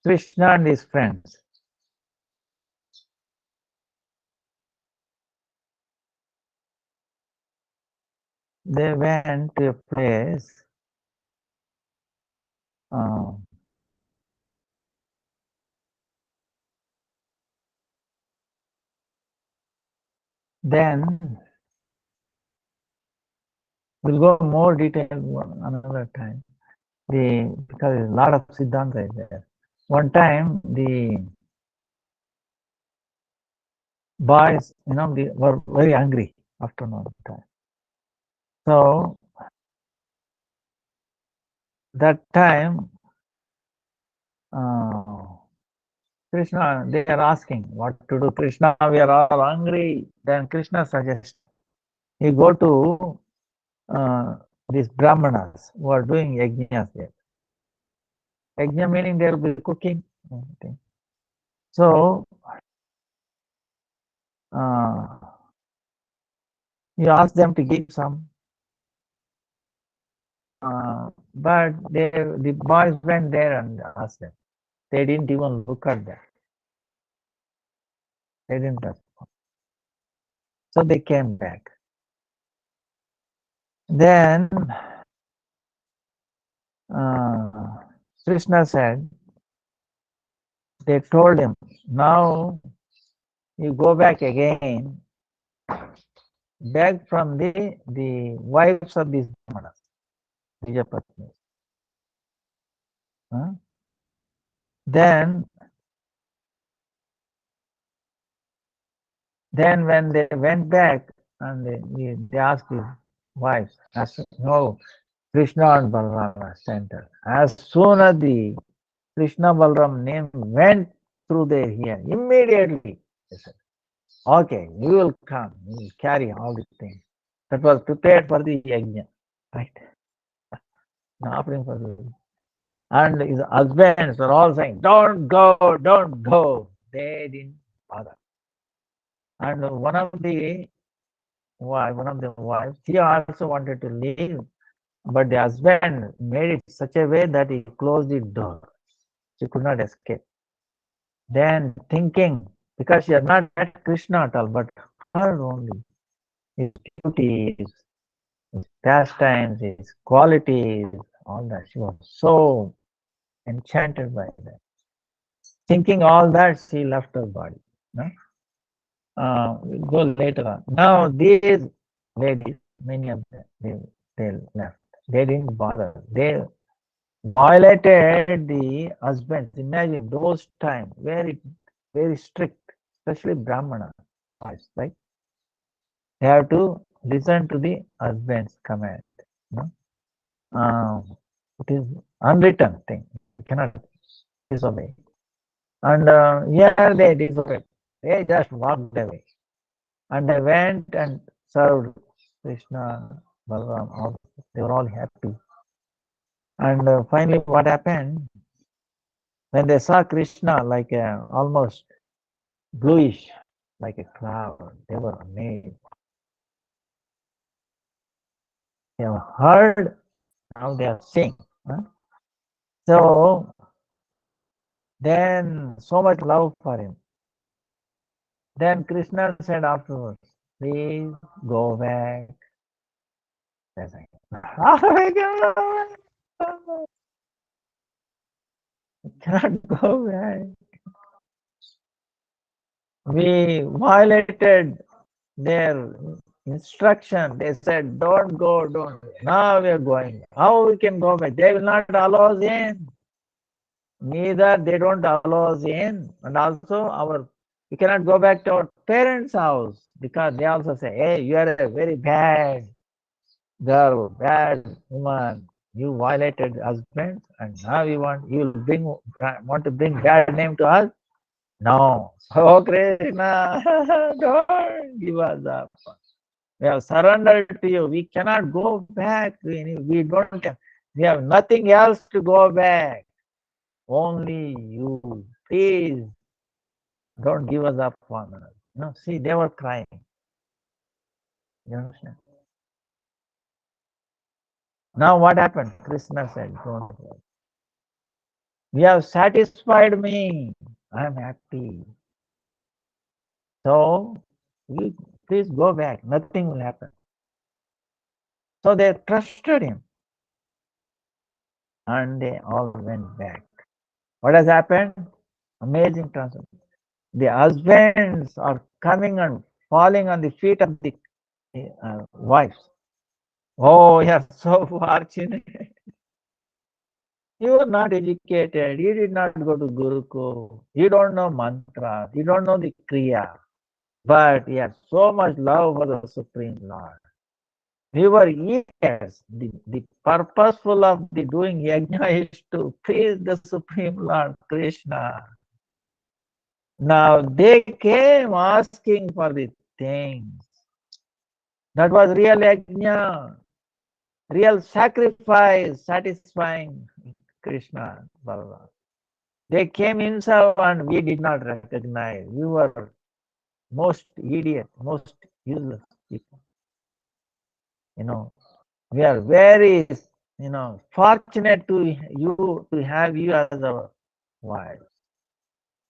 Krishna and his friends, they went to a place, then we'll go more detail another time. Because there's a lot of Siddhanta is there. One time, the boys, they were very angry afternoon time. So that time, Krishna, they are asking what to do. Krishna, we are all hungry. Then Krishna suggests you go to these brahmanas who are doing yajnas there. Yajna meaning they will be cooking. So you ask them to give some, but the boys went there and asked them. They didn't even look at that. They didn't respond. So they came back. Then Krishna said, they told him, now you go back again, beg from the wives of these brahmanas, Vijapatni. Then when they went back and they asked his wives, no, Krishna and Balram center. As soon as the Krishna Balram name went through their ear, immediately they said, okay, we will come, we will carry all these things. That was prepared for the yajna, right? The offering for the. And his husbands were all saying, don't go, don't go. They didn't bother. And one of the wives, she also wanted to leave, but the husband made it such a way that he closed the door. She could not escape. Then thinking, because she had not met Krishna at all, but heard only his beauties, his pastimes, his qualities, all that. She was so enchanted by that. Thinking all that, she left her body. No? We'll go later on. Now, these ladies, many of them, they left. They didn't bother. They violated the husbands. Imagine those times, very strict, especially Brahmana wives, right? They have to listen to the husband's command. No? It is unwritten thing. You cannot disobey. And here they disobeyed. They just walked away. And they went and served Krishna, Balaram, all. They were all happy. And finally, what happened? When they saw Krishna like almost bluish, like a cloud, they were amazed. They have heard, now they are seeing. Huh? So then, so much love for him. Then Krishna said afterwards, please go back. That's like, oh my God, I cannot go back. We violated their instruction. They said, don't go, don't. Now we are going. How we can go back? They will not allow us in. Neither they don't allow us in. And also we cannot go back to our parents' house because they also say, hey, you are a very bad girl, bad woman. You violated husband and now want to bring bad name to us? No. Oh Krishna, don't give us up. We have surrendered to you. We cannot go back. We don't have, we have nothing else to go back. Only you. Please don't give us up on us. No, see, they were crying. You understand? Now what happened? Krishna said, don't worry. You have satisfied me. I am happy. So you please go back. Nothing will happen. So they trusted him and they all went back. What has happened? Amazing transformation. The husbands are coming and falling on the feet of the wives. Oh, you are so fortunate. You are not educated. You did not go to Gurukul. You don't know mantras. You don't know the Kriya. But you have so much love for the Supreme Lord. We were eaters. The purposeful of the doing yajna is to praise the Supreme Lord Krishna. Now they came asking for the things. That was real yajna, real sacrifice, satisfying Krishna, Balaram. They came himself and we did not recognize. We were most idiot, most useless people. You know, we are very, fortunate to have you as our wife.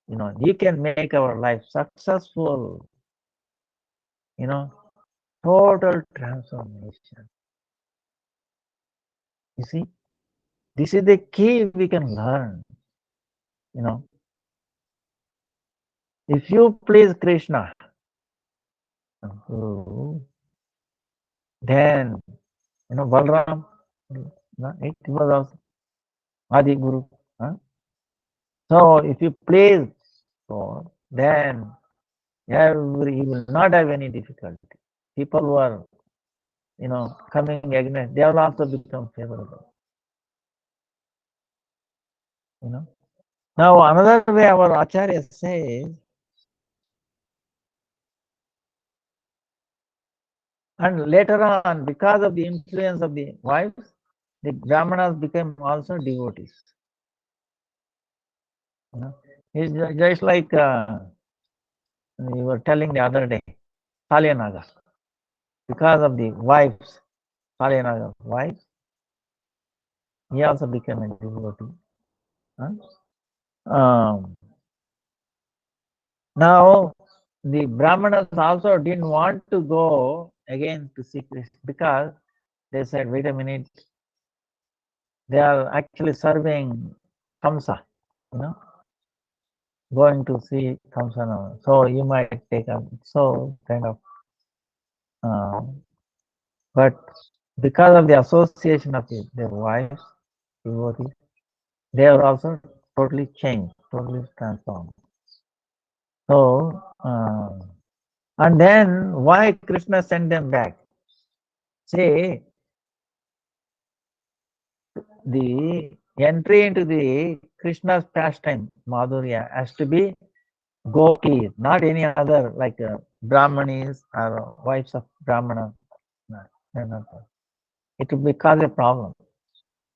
You can make our life successful. You know, total transformation. You see, this is the key we can learn. You know, if you please Krishna, then Balram, it was also Adi Guru. Huh? So if you please God, then he will not have any difficulty. People who are, coming against, they will also become favorable. Now another way our Acharya says, and later on, because of the influence of the wives, the Brahmanas became also devotees. It's just like we were telling the other day, Kalyanaga. Because of the wives, Kalyanaga wives, He also became a devotee. Huh? Um, Now, the Brahmanas also didn't want to go again to see Krishna because they said, wait a minute, they are actually serving Kamsa, you know, going to see Kamsa now. So you might take up, so kind of, uh, but because of the association of their wives, devotees, they are also totally changed, totally transformed. So, and then why Krishna sent them back? See, the entry into the Krishna's pastime, Madhurya, has to be gopis, not any other like Brahmanis or wives of Brahmana. No. It will cause a problem,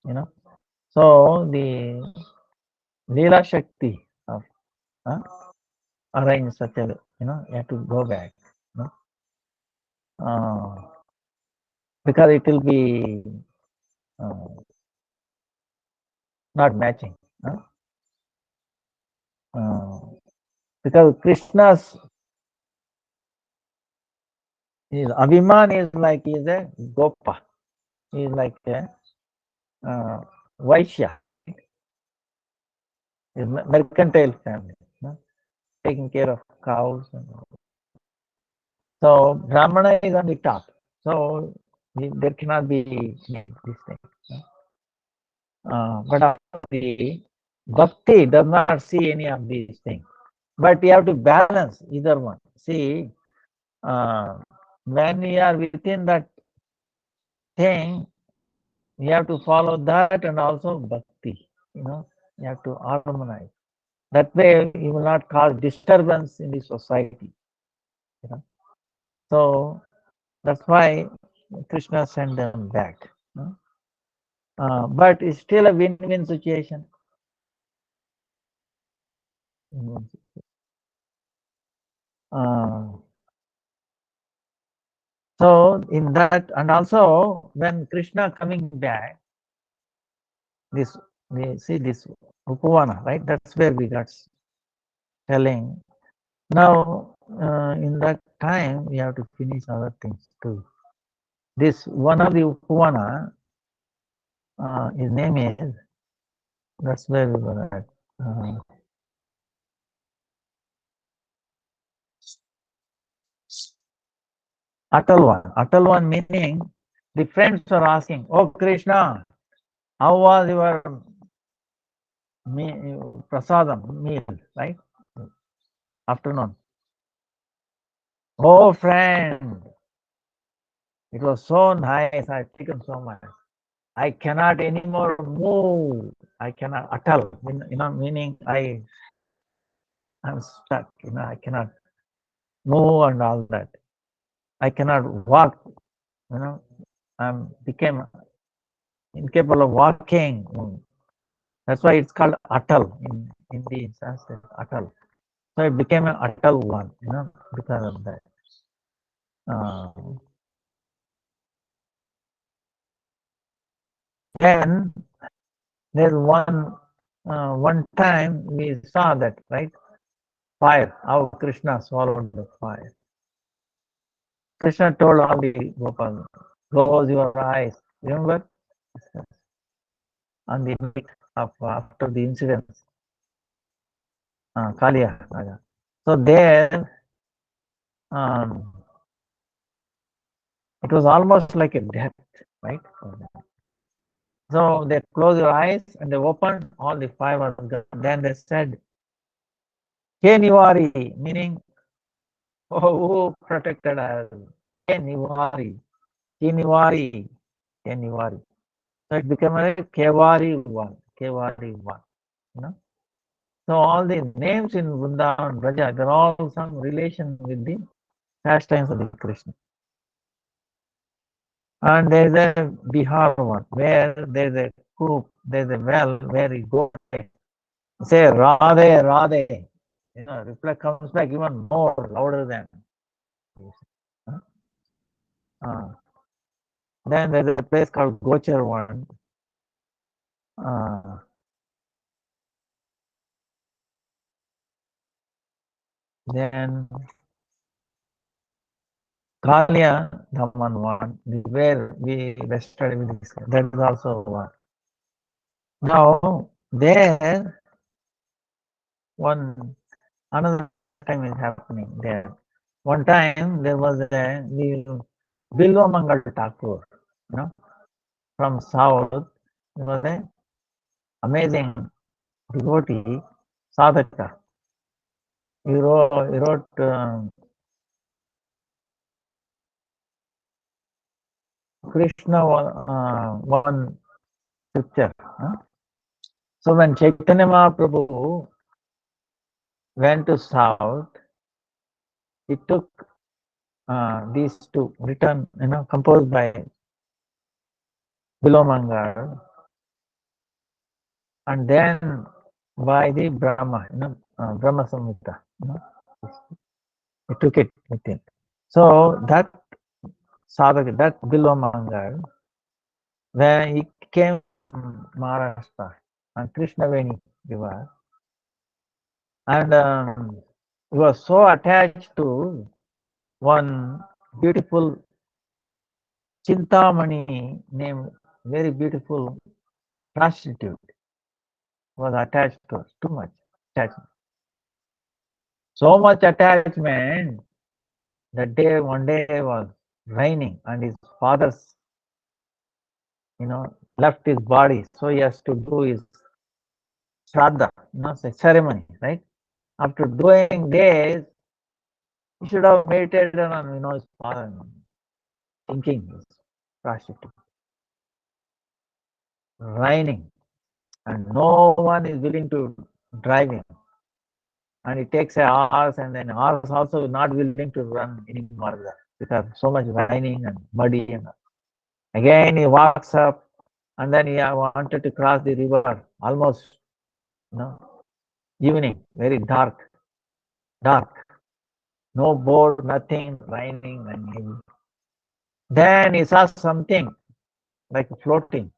you know. So the Leela Shakti of uh, arrange such a, you have to go back, you know, because it will be uh, not matching. Uh, because Krishna's his Abhiman is like he's a Gopa. He's like a Vaishya, his mercantile family, taking care of cows. And all. So Brahmana is on the top. So there cannot be this thing. But the bhakti does not see any of these things. But you have to balance either one. See, uh, when you are within that thing, you have to follow that and also bhakti. You have to harmonize. That way, you will not cause disturbance in the society. You know? So that's why Krishna sent them back. But it's still a win-win situation. Uh, so in that, and also when Krishna coming back, this we see this Upavana, right? That's where we got telling. Now in that time we have to finish other things too. This one of the Upavana, his name is. That's where we were at. Atal one meaning the friends are asking, "Oh Krishna, how was your prasadam meal, right? Afternoon. Oh friend, it was so nice. I've taken so much. I cannot anymore move. I cannot atal, meaning I'm stuck. I cannot move and all that. I cannot walk. I'm became incapable of walking. That's why it's called atal in the Sanskrit, atal. So it became an atal one, because of that. Then there's one time we saw that, right? Fire, how Krishna swallowed the fire. Krishna told all the Gopal, close your eyes. Remember? On the night of after the incidents, Kalia. So there, it was almost like a death, right? So they closed their eyes and they opened, all the fire was gone. Then they said, Keniwari, meaning, oh, who protected us? Keniwari, Keniwari, Keniwari. So it became a Kevari one, Kevari one. So all the names in Vrindavan, Braja, they're all some relation with the pastimes of the Krishna. And there's a Bihar one where there's a coop, there's a well where you go say Radhe, Radhe. Reply comes back even more louder than. Uh, then there's a place called Gochar one. Uh, then Kalia Dhaman one, where we rested with this. That is also one. Now there one another time is happening there. One time there was a Bilwa Mangal Thakur, you know, from south. There was a amazing devotee, sadhaka. He wrote Krishna one scripture. So when Chaitanya Mahaprabhu went to south, he took these two written, composed by Bilomangal, and then by the Brahma, Brahma Samhita. He took it with him. So that sadhaka, that Bilomangal, when he came from Maharashtra and Krishnaveni River, and he was so attached to one beautiful Chintamani named, very beautiful prostitute, was attached to us, too much attachment. So much attachment that one day was raining and his father's, left his body. So he has to do his shraddha, ceremony, right? After doing this, he should have meditated on, his father, thinking his prostitute. Raining, and no one is willing to drive him. And it takes a horse, and then horse also not willing to run anymore because so much raining and muddy. And again he walks up, and then he wanted to cross the river, almost, evening, very dark, no boat, nothing, raining and heavy. Then he saw something like floating.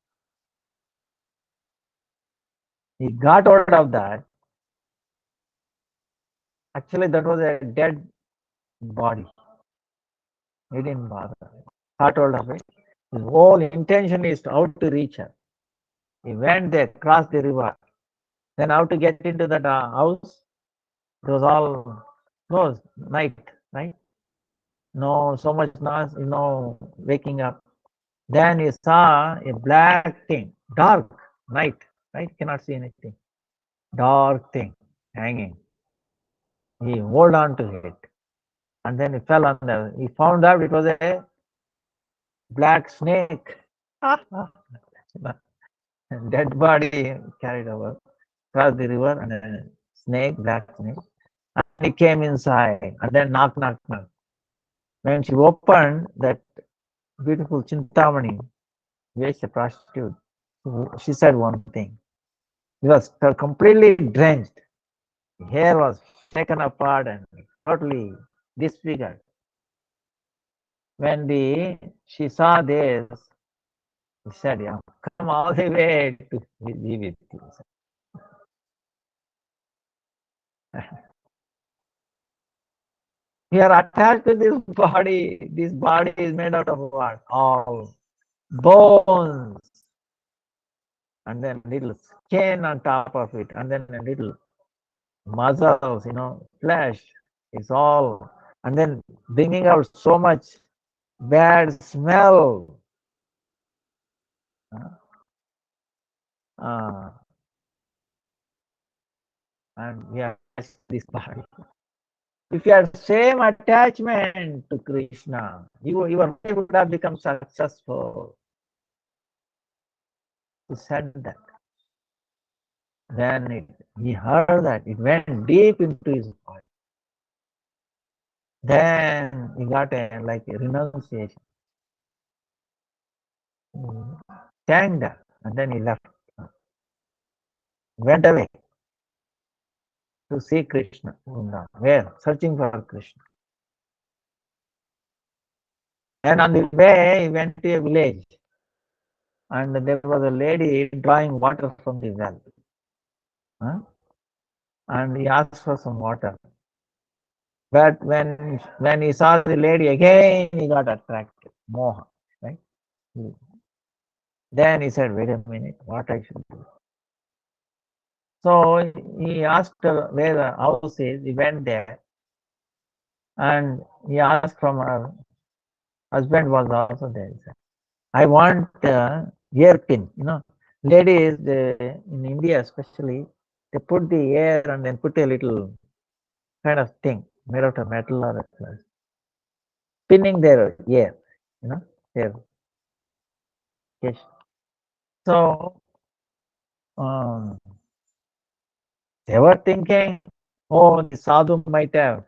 He got hold of that. Actually, that was a dead body. He didn't bother. Got hold of it. His whole intention is out to reach her. He went there, crossed the river. Then how to get into that house? It was all closed, night, right? No, so much noise, waking up. Then he saw a black thing, dark, night, right? Cannot see anything. Dark thing hanging. He hold on to it. And then he fell on there. He found out it was a black snake. Dead body carried over, across the river, and a snake, black snake. And he came inside, and then knock, knock, knock. When she opened, that beautiful Chintamani, which a prostitute, she said one thing. He was completely drenched. The hair was taken apart and totally disfigured. When she saw this, he said, "Yeah, come all the way to be with you." We are attached to this body. This body is made out of what? All bones, and then little skin on top of it, and then a little muscles, flesh is all, and then bringing out so much bad smell. Uh, and we are this body. If you have same attachment to Krishna, your life would have become successful. He said that. Then he heard that. It went deep into his body. Then he got a renunciation. Thanked her, and then he left. Went away to see Krishna. Where? Searching for Krishna. And on the way, he went to a village. and there was a lady drawing water from the well. Huh? And he asked for some water. But when he saw the lady again, he got attracted, moha, right? Then he said, "Wait a minute, what I should do?" So he asked her where the house is. He went there, and he asked from her husband was also there. He said, "I want hairpin. You know, ladies in India especially, they put the hair and then put a little kind of thing made out of metal or pinning their hair. You know, their yes. So they were thinking, oh, the sadhu might have,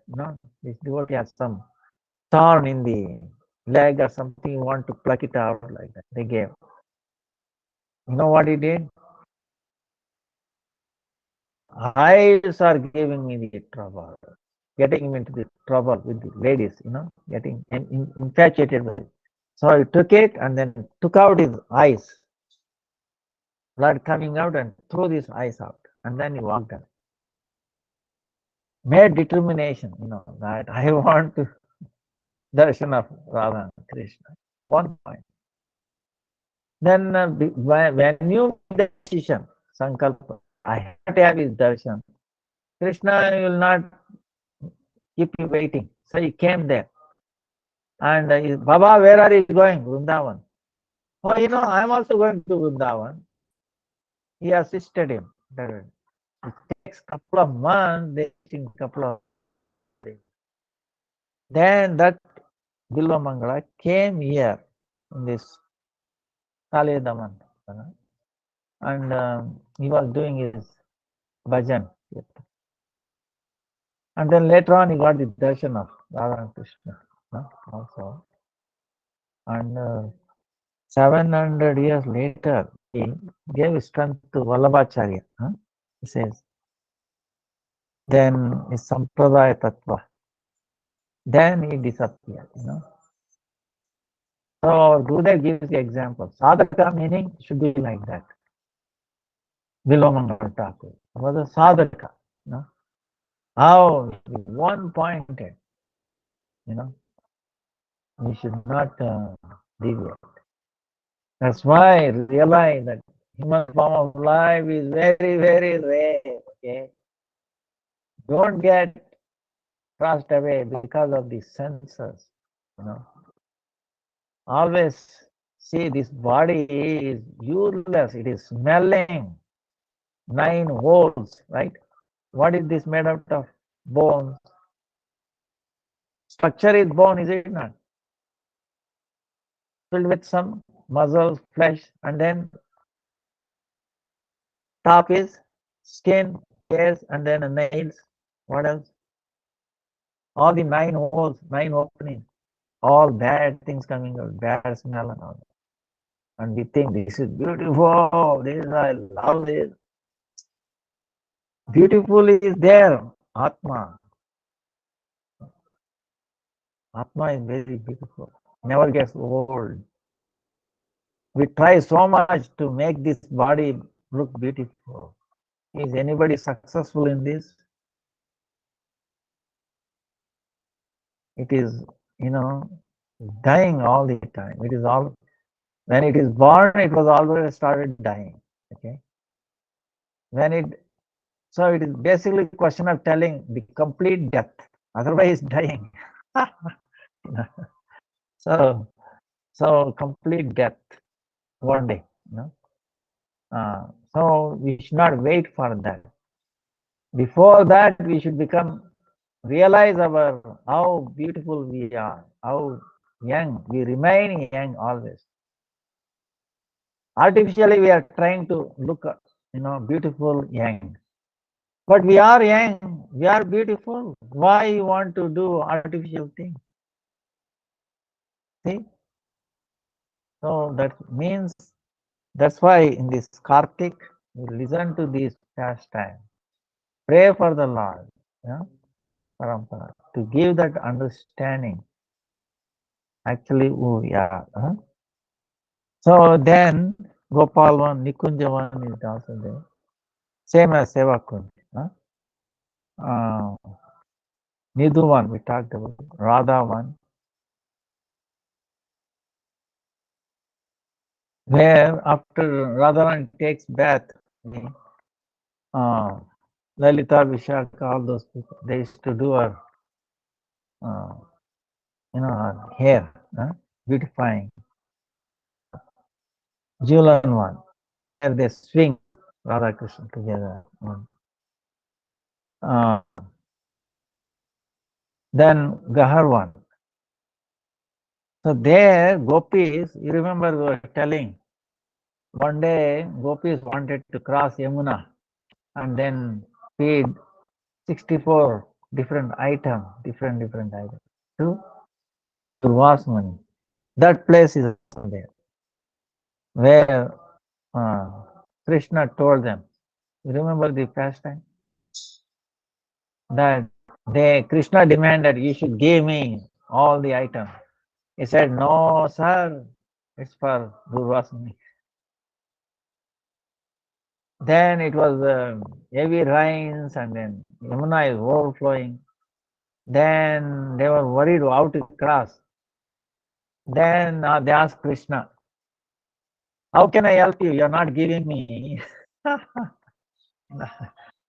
this devotee has some thorn in the leg or something, you want to pluck it out like that. They gave. You know what he did? Eyes are giving me the trouble, getting him into the trouble with the ladies, getting infatuated with it. So he took it and then took out his eyes, blood coming out, and threw his eyes out. And then he walked out. Made determination, that I want to darshan of Radha and Krishna. One point. Then when you make the decision, sankalpa, I have to have his darshan. Krishna will not keep you waiting. So he came there. And Baba, where are you going? Vrindavan. Oh, I'm also going to Vrindavan. He assisted him. It takes a couple of months, they in couple of days. Then that Bilvamangala came here in this Kalidaman. And he was doing his bhajan. And then later on, he got the darshan of Radha and Krishna also. And 700 years later, he gave strength to Vallabhacharya. He says, then is Sampradaya Tattva. Then he disappeared. So Gurudev gives the example. Sadhaka meaning should be like that. Vilomangal Thakur was a sadhaka. How one pointed, we should not deviate. That's why realize that human form of life is very, very rare. Okay, don't get thrust away because of the senses. Always see this body is useless. It is smelling. 9 holes, right? What is this made out of? Bones. Structure is bone, is it not? Filled with some muscles, flesh, and then top is skin, hairs, and then nails. What else? All the 9 holes, 9 openings, all bad things coming out, bad smell and all that. And we think this is beautiful, this I love this. Beautiful is there, Atma. Atma is very beautiful, never gets old. We try so much to make this body look beautiful. Is anybody successful in this? It is, dying all the time. It is all, when it is born, it was already started dying. Okay. So it is basically a question of telling the complete death, otherwise dying. so, so complete death one day. So we should not wait for that. Before that, we should realize how beautiful we are, how young we remain young always. Artificially, we are trying to look, beautiful young, but we are young, we are beautiful. Why you want to do artificial things? See, so that means that's why in this Kartik, we listen to these pastime, pray for the Lord, Parampara, to give that understanding actually who we are. So then Gopal one, Nikunja one is also there. Same as Seva Kund. Huh? Uh, Nidhu one, we talked about. Radha one, where after Radharani takes bath, uh, Lalita, Vishaka, all those people, they used to do her, uh, her hair, beautifying. Julan one, where they swing Radha Krishna together. Uh, then Gahar one. So there, gopis, you remember we were telling, one day gopis wanted to cross Yamuna and then feed 64 different items to Durvasmani. That place is there, where Krishna told them. You remember the pastime? That Krishna demanded, you should give me all the items. He said, no, sir, it's for Durvasmani. Then it was heavy rains and then Yamuna is overflowing. Then they were worried how to cross. Then they asked Krishna, how can I help you? You're not giving me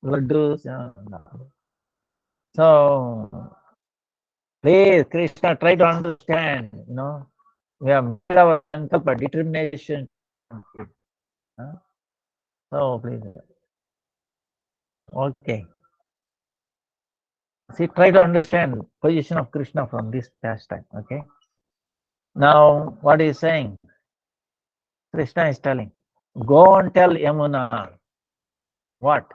laddus. So please, Krishna, try to understand. We have made our sankalpa, determination. So please, okay. See, try to understand the position of Krishna from this pastime. Okay. Now, what is saying? Krishna is telling, go and tell Yamuna what?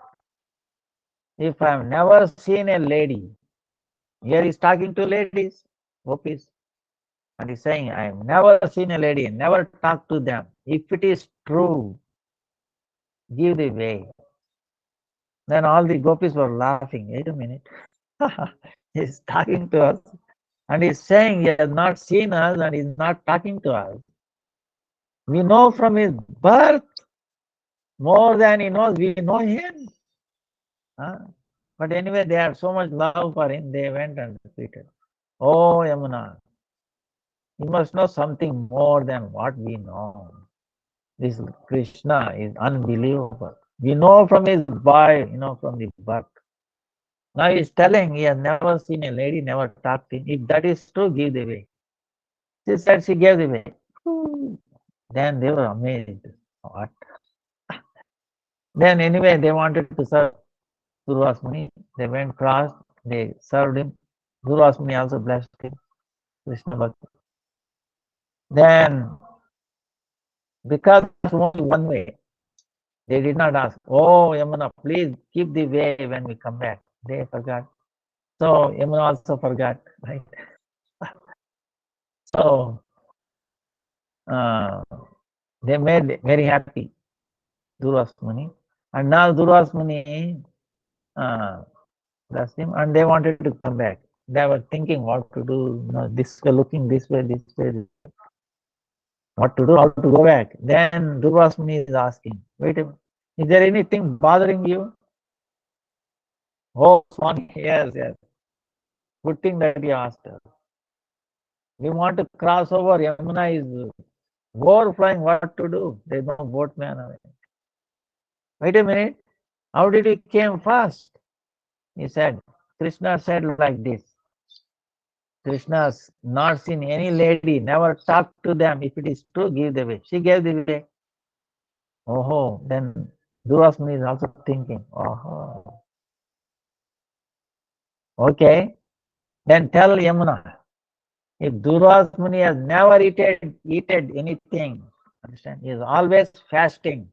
If I have never seen a lady, here he's talking to ladies, gopis, and he's saying, I have never seen a lady, never talked to them. If it is true, give the way. Then all the gopis were laughing. Wait a minute. He's talking to us and he's saying he has not seen us and he's not talking to us. We know from his birth more than he knows. We know him. But anyway, they had so much love for him, they went and repeated, oh, Yamuna, you must know something more than what we know. This Krishna is unbelievable. We know from his boy, from the birth. Now he's telling he has never seen a lady, never talked to him. If that is true, give the way. She said she gave the way. Then they were amazed. What? Then anyway, they wanted to serve Durvasmuni. They went cross, they served him. Durvasmuni also blessed him. Krishna Bhakti. Then, because only one way, they did not ask, oh, Yamuna, please keep the way when we come back. They forgot. So, Yamuna also forgot, right? So, they made very happy Durvasmuni. And now Durvasmuni blessed him and they wanted to come back. They were thinking what to do, this way, looking this way, what to do, how to go back. Then Durvasmuni is asking, wait a minute, is there anything bothering you? Oh, Swami, yes. Good thing that you asked her. We want to cross over. Yamuna is overflowing. What to do? There's no boatman. Wait a minute. How did you came fast? He said, Krishna said like this. Krishna's not seen any lady, never talked to them. If it is true, give the way. She gave the way. Oh, then Durvasmuni is also thinking, oh, okay. Then tell Yamuna, if Durvasmuni has never eaten anything, understand, he is always fasting.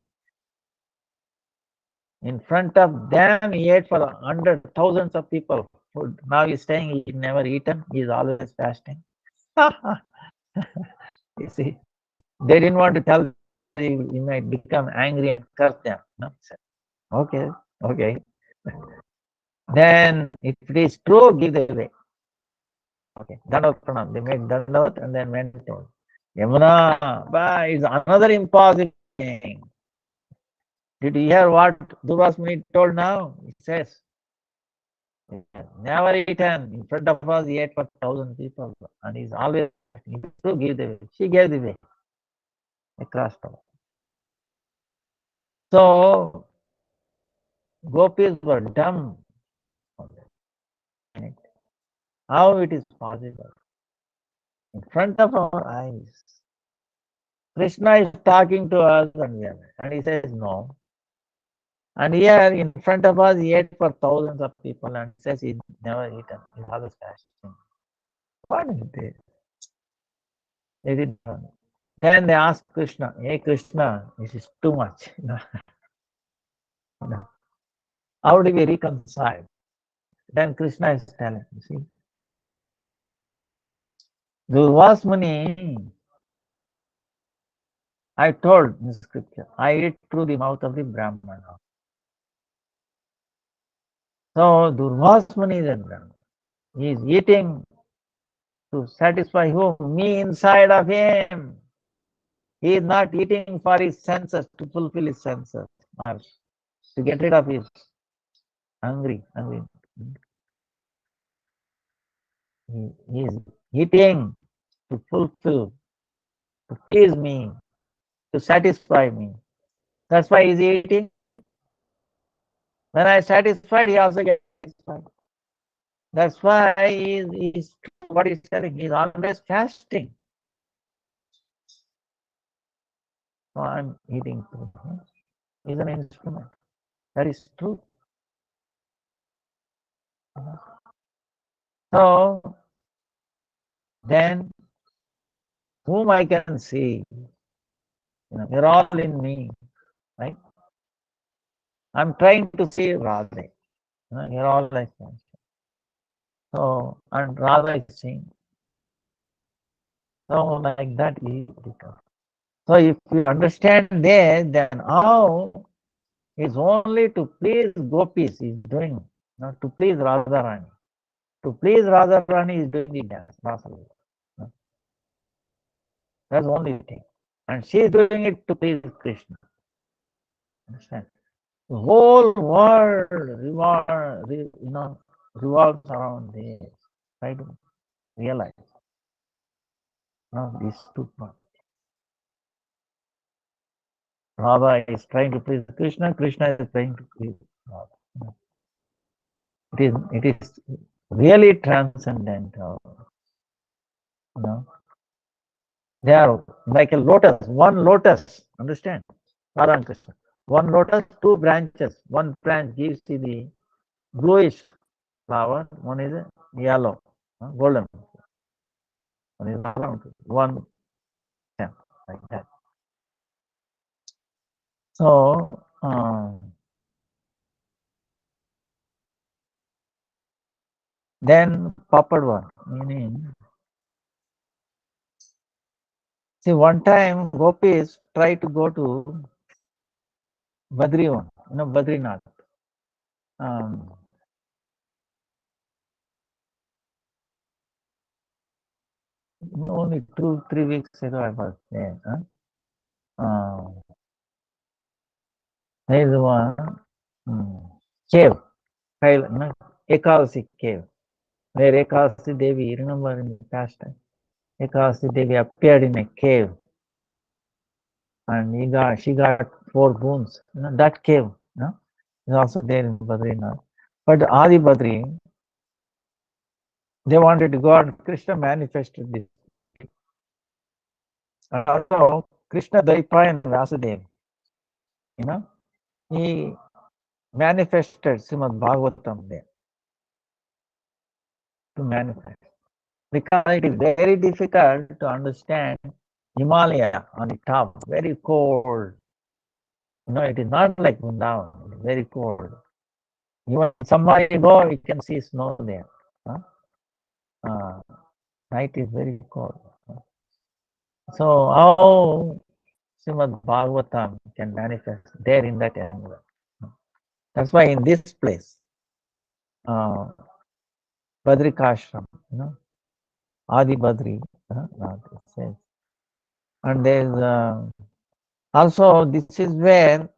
In front of them, he ate for hundreds, thousands of people food. Now he's saying he never eaten, he is always fasting. You see, they didn't want to tell he might become angry and curse them. No? Okay. Then, if it is true, give the way. Okay, Dandavata Pranam. They made Dandavata and then went on. Yamuna, but it's another impossibility. saying. Did you hear what Durvas Muni told now? He says, never eaten. In front of us, he ate for 1,000 people. And he's always to give the way. She gave the way across the world. So, gopis were dumb. How it is possible? In front of our eyes. Krishna is talking to us and he says no. And here in front of us, he ate for thousands of people and says he never eaten. He's always fasting. What is this? They did not. Then they asked Krishna, hey Krishna, this is too much. How do we reconcile? Then Krishna is telling, you see. Durvas Muni, I told in scripture, I eat through the mouth of the Brahmana. So Durvas Muni is a Brahmana. He is eating to satisfy whom? Me inside of him. He is not eating for his senses, to fulfill his senses, or to get rid of his hungry. He is eating to fulfill, to please me, to satisfy me. That's why he's eating. When I satisfied, he also gets satisfied. That's why he's what he's telling. He's always fasting. So I'm eating through him. He's an instrument. That is true. So then, whom I can see, you're all in me, right? I'm trying to see Radha. You're all like that. So, and Radha is saying, so like that he becomes. So if you understand this, then how is only to please gopis is doing, not to please Radharani. To please Radharani is doing the dance, Rasalila. That's the only thing. And she is doing it to please Krishna. Understand? The whole world revolves around this. Try to realize. These two points. Radha is trying to please Krishna, Krishna is trying to please Radha. It is really transcendental. They are like a lotus, one lotus, understand? Radha and Krishna. One lotus, two branches. One branch gives you the bluish flower, one is yellow, golden. One is one stem, like that. So, then Papadwa, meaning, see, one time gopis tried to go to Badrivan, Badrinath. Only 2-3 weeks ago I was there. There is one cave, Ekadasi cave, where Ekadasi Devi, you remember in the past time, Ekadasi Devi appeared in a cave and she got 4 boons. That cave is also there in Badrinath. But Adi Badri, they wanted to go and Krishna manifested this. And also Krishna Daipa and Vasudeva, he manifested Srimad Bhagavatam there to manifest. Because it is very difficult to understand Himalaya on the top, very cold. It is not like Vrindavan, it is very cold. Even somewhere you go, you can see snow there. Night is very cold. So how Srimad Bhagavatam can manifest there in that environment? That's why in this place, Badrikashram, Adi Badri, says. And there's Also, this is where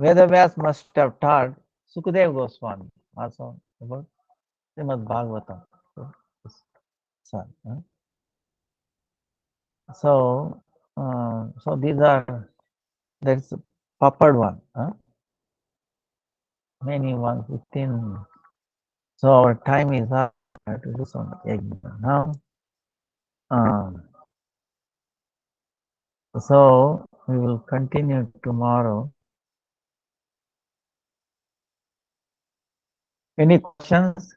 Vedavyas must have taught Sukadeva Goswami also about Srimad Bhagavatam. Son, huh? So these are that's papad one, huh? Many ones within. So our time is up. I have to do some yajna now. Um, so we will continue tomorrow. Any questions?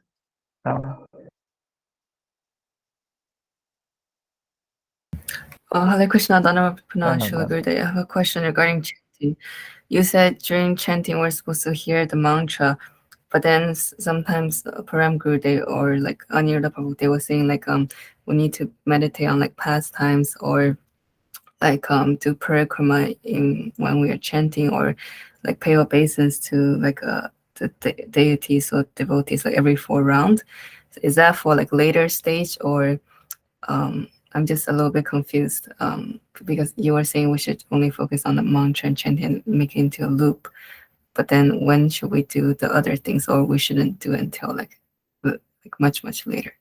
Hare Krishna, Dhanava Shila Pranam. Gurudev. I have a question regarding chanting. You said during chanting we're supposed to hear the mantra, but then sometimes Param Gurudev or like Aniruddha Prabhu, they were saying like we need to meditate on like pastimes or like do parikrama in when we are chanting or like pay obeisance to like the deities or devotees like every 4 rounds. Is that for like later stage or I'm just a little bit confused because you were saying we should only focus on the mantra and chant and make it into a loop. But then when should we do the other things, or we shouldn't do it until like much later?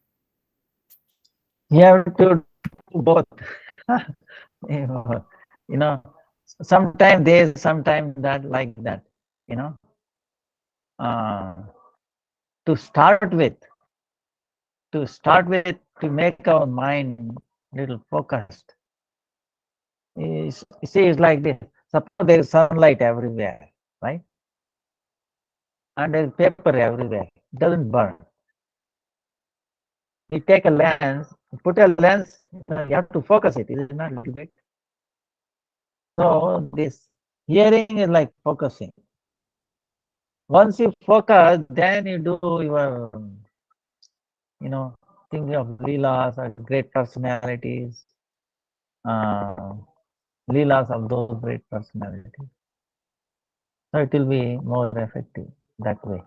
You have to do both. you know, sometimes this, sometimes that, like that. You know, uh, to start with, to make our mind little focused. See, it's like this. Suppose there is sunlight everywhere, right? And there is paper everywhere. It doesn't burn. You take a lens, put a lens, you have to focus it. Is it not a little bit? So this hearing is like focusing. Once you focus, then you do your, thinking of leelas or great personalities, uh, leelas of those great personalities. So it will be more effective that way.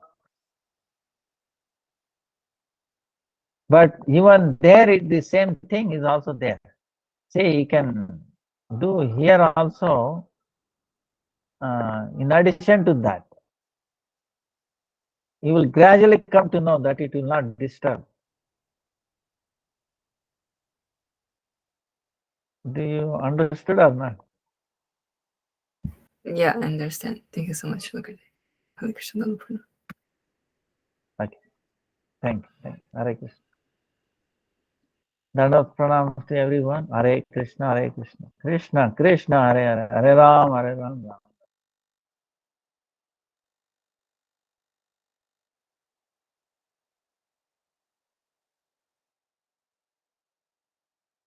But even there, the same thing is also there. See, you can do here also. In addition to that, you will gradually come to know that it will not disturb. Do you understood or not? Yeah, I understand. Thank you so much, Hare Krishna. Okay. Thank you. Hare Krishna. Dandavat pranam to everyone. Hare Krishna, Hare Krishna. Krishna, Krishna, Hare Hare. Hare Ram, Hare Ram.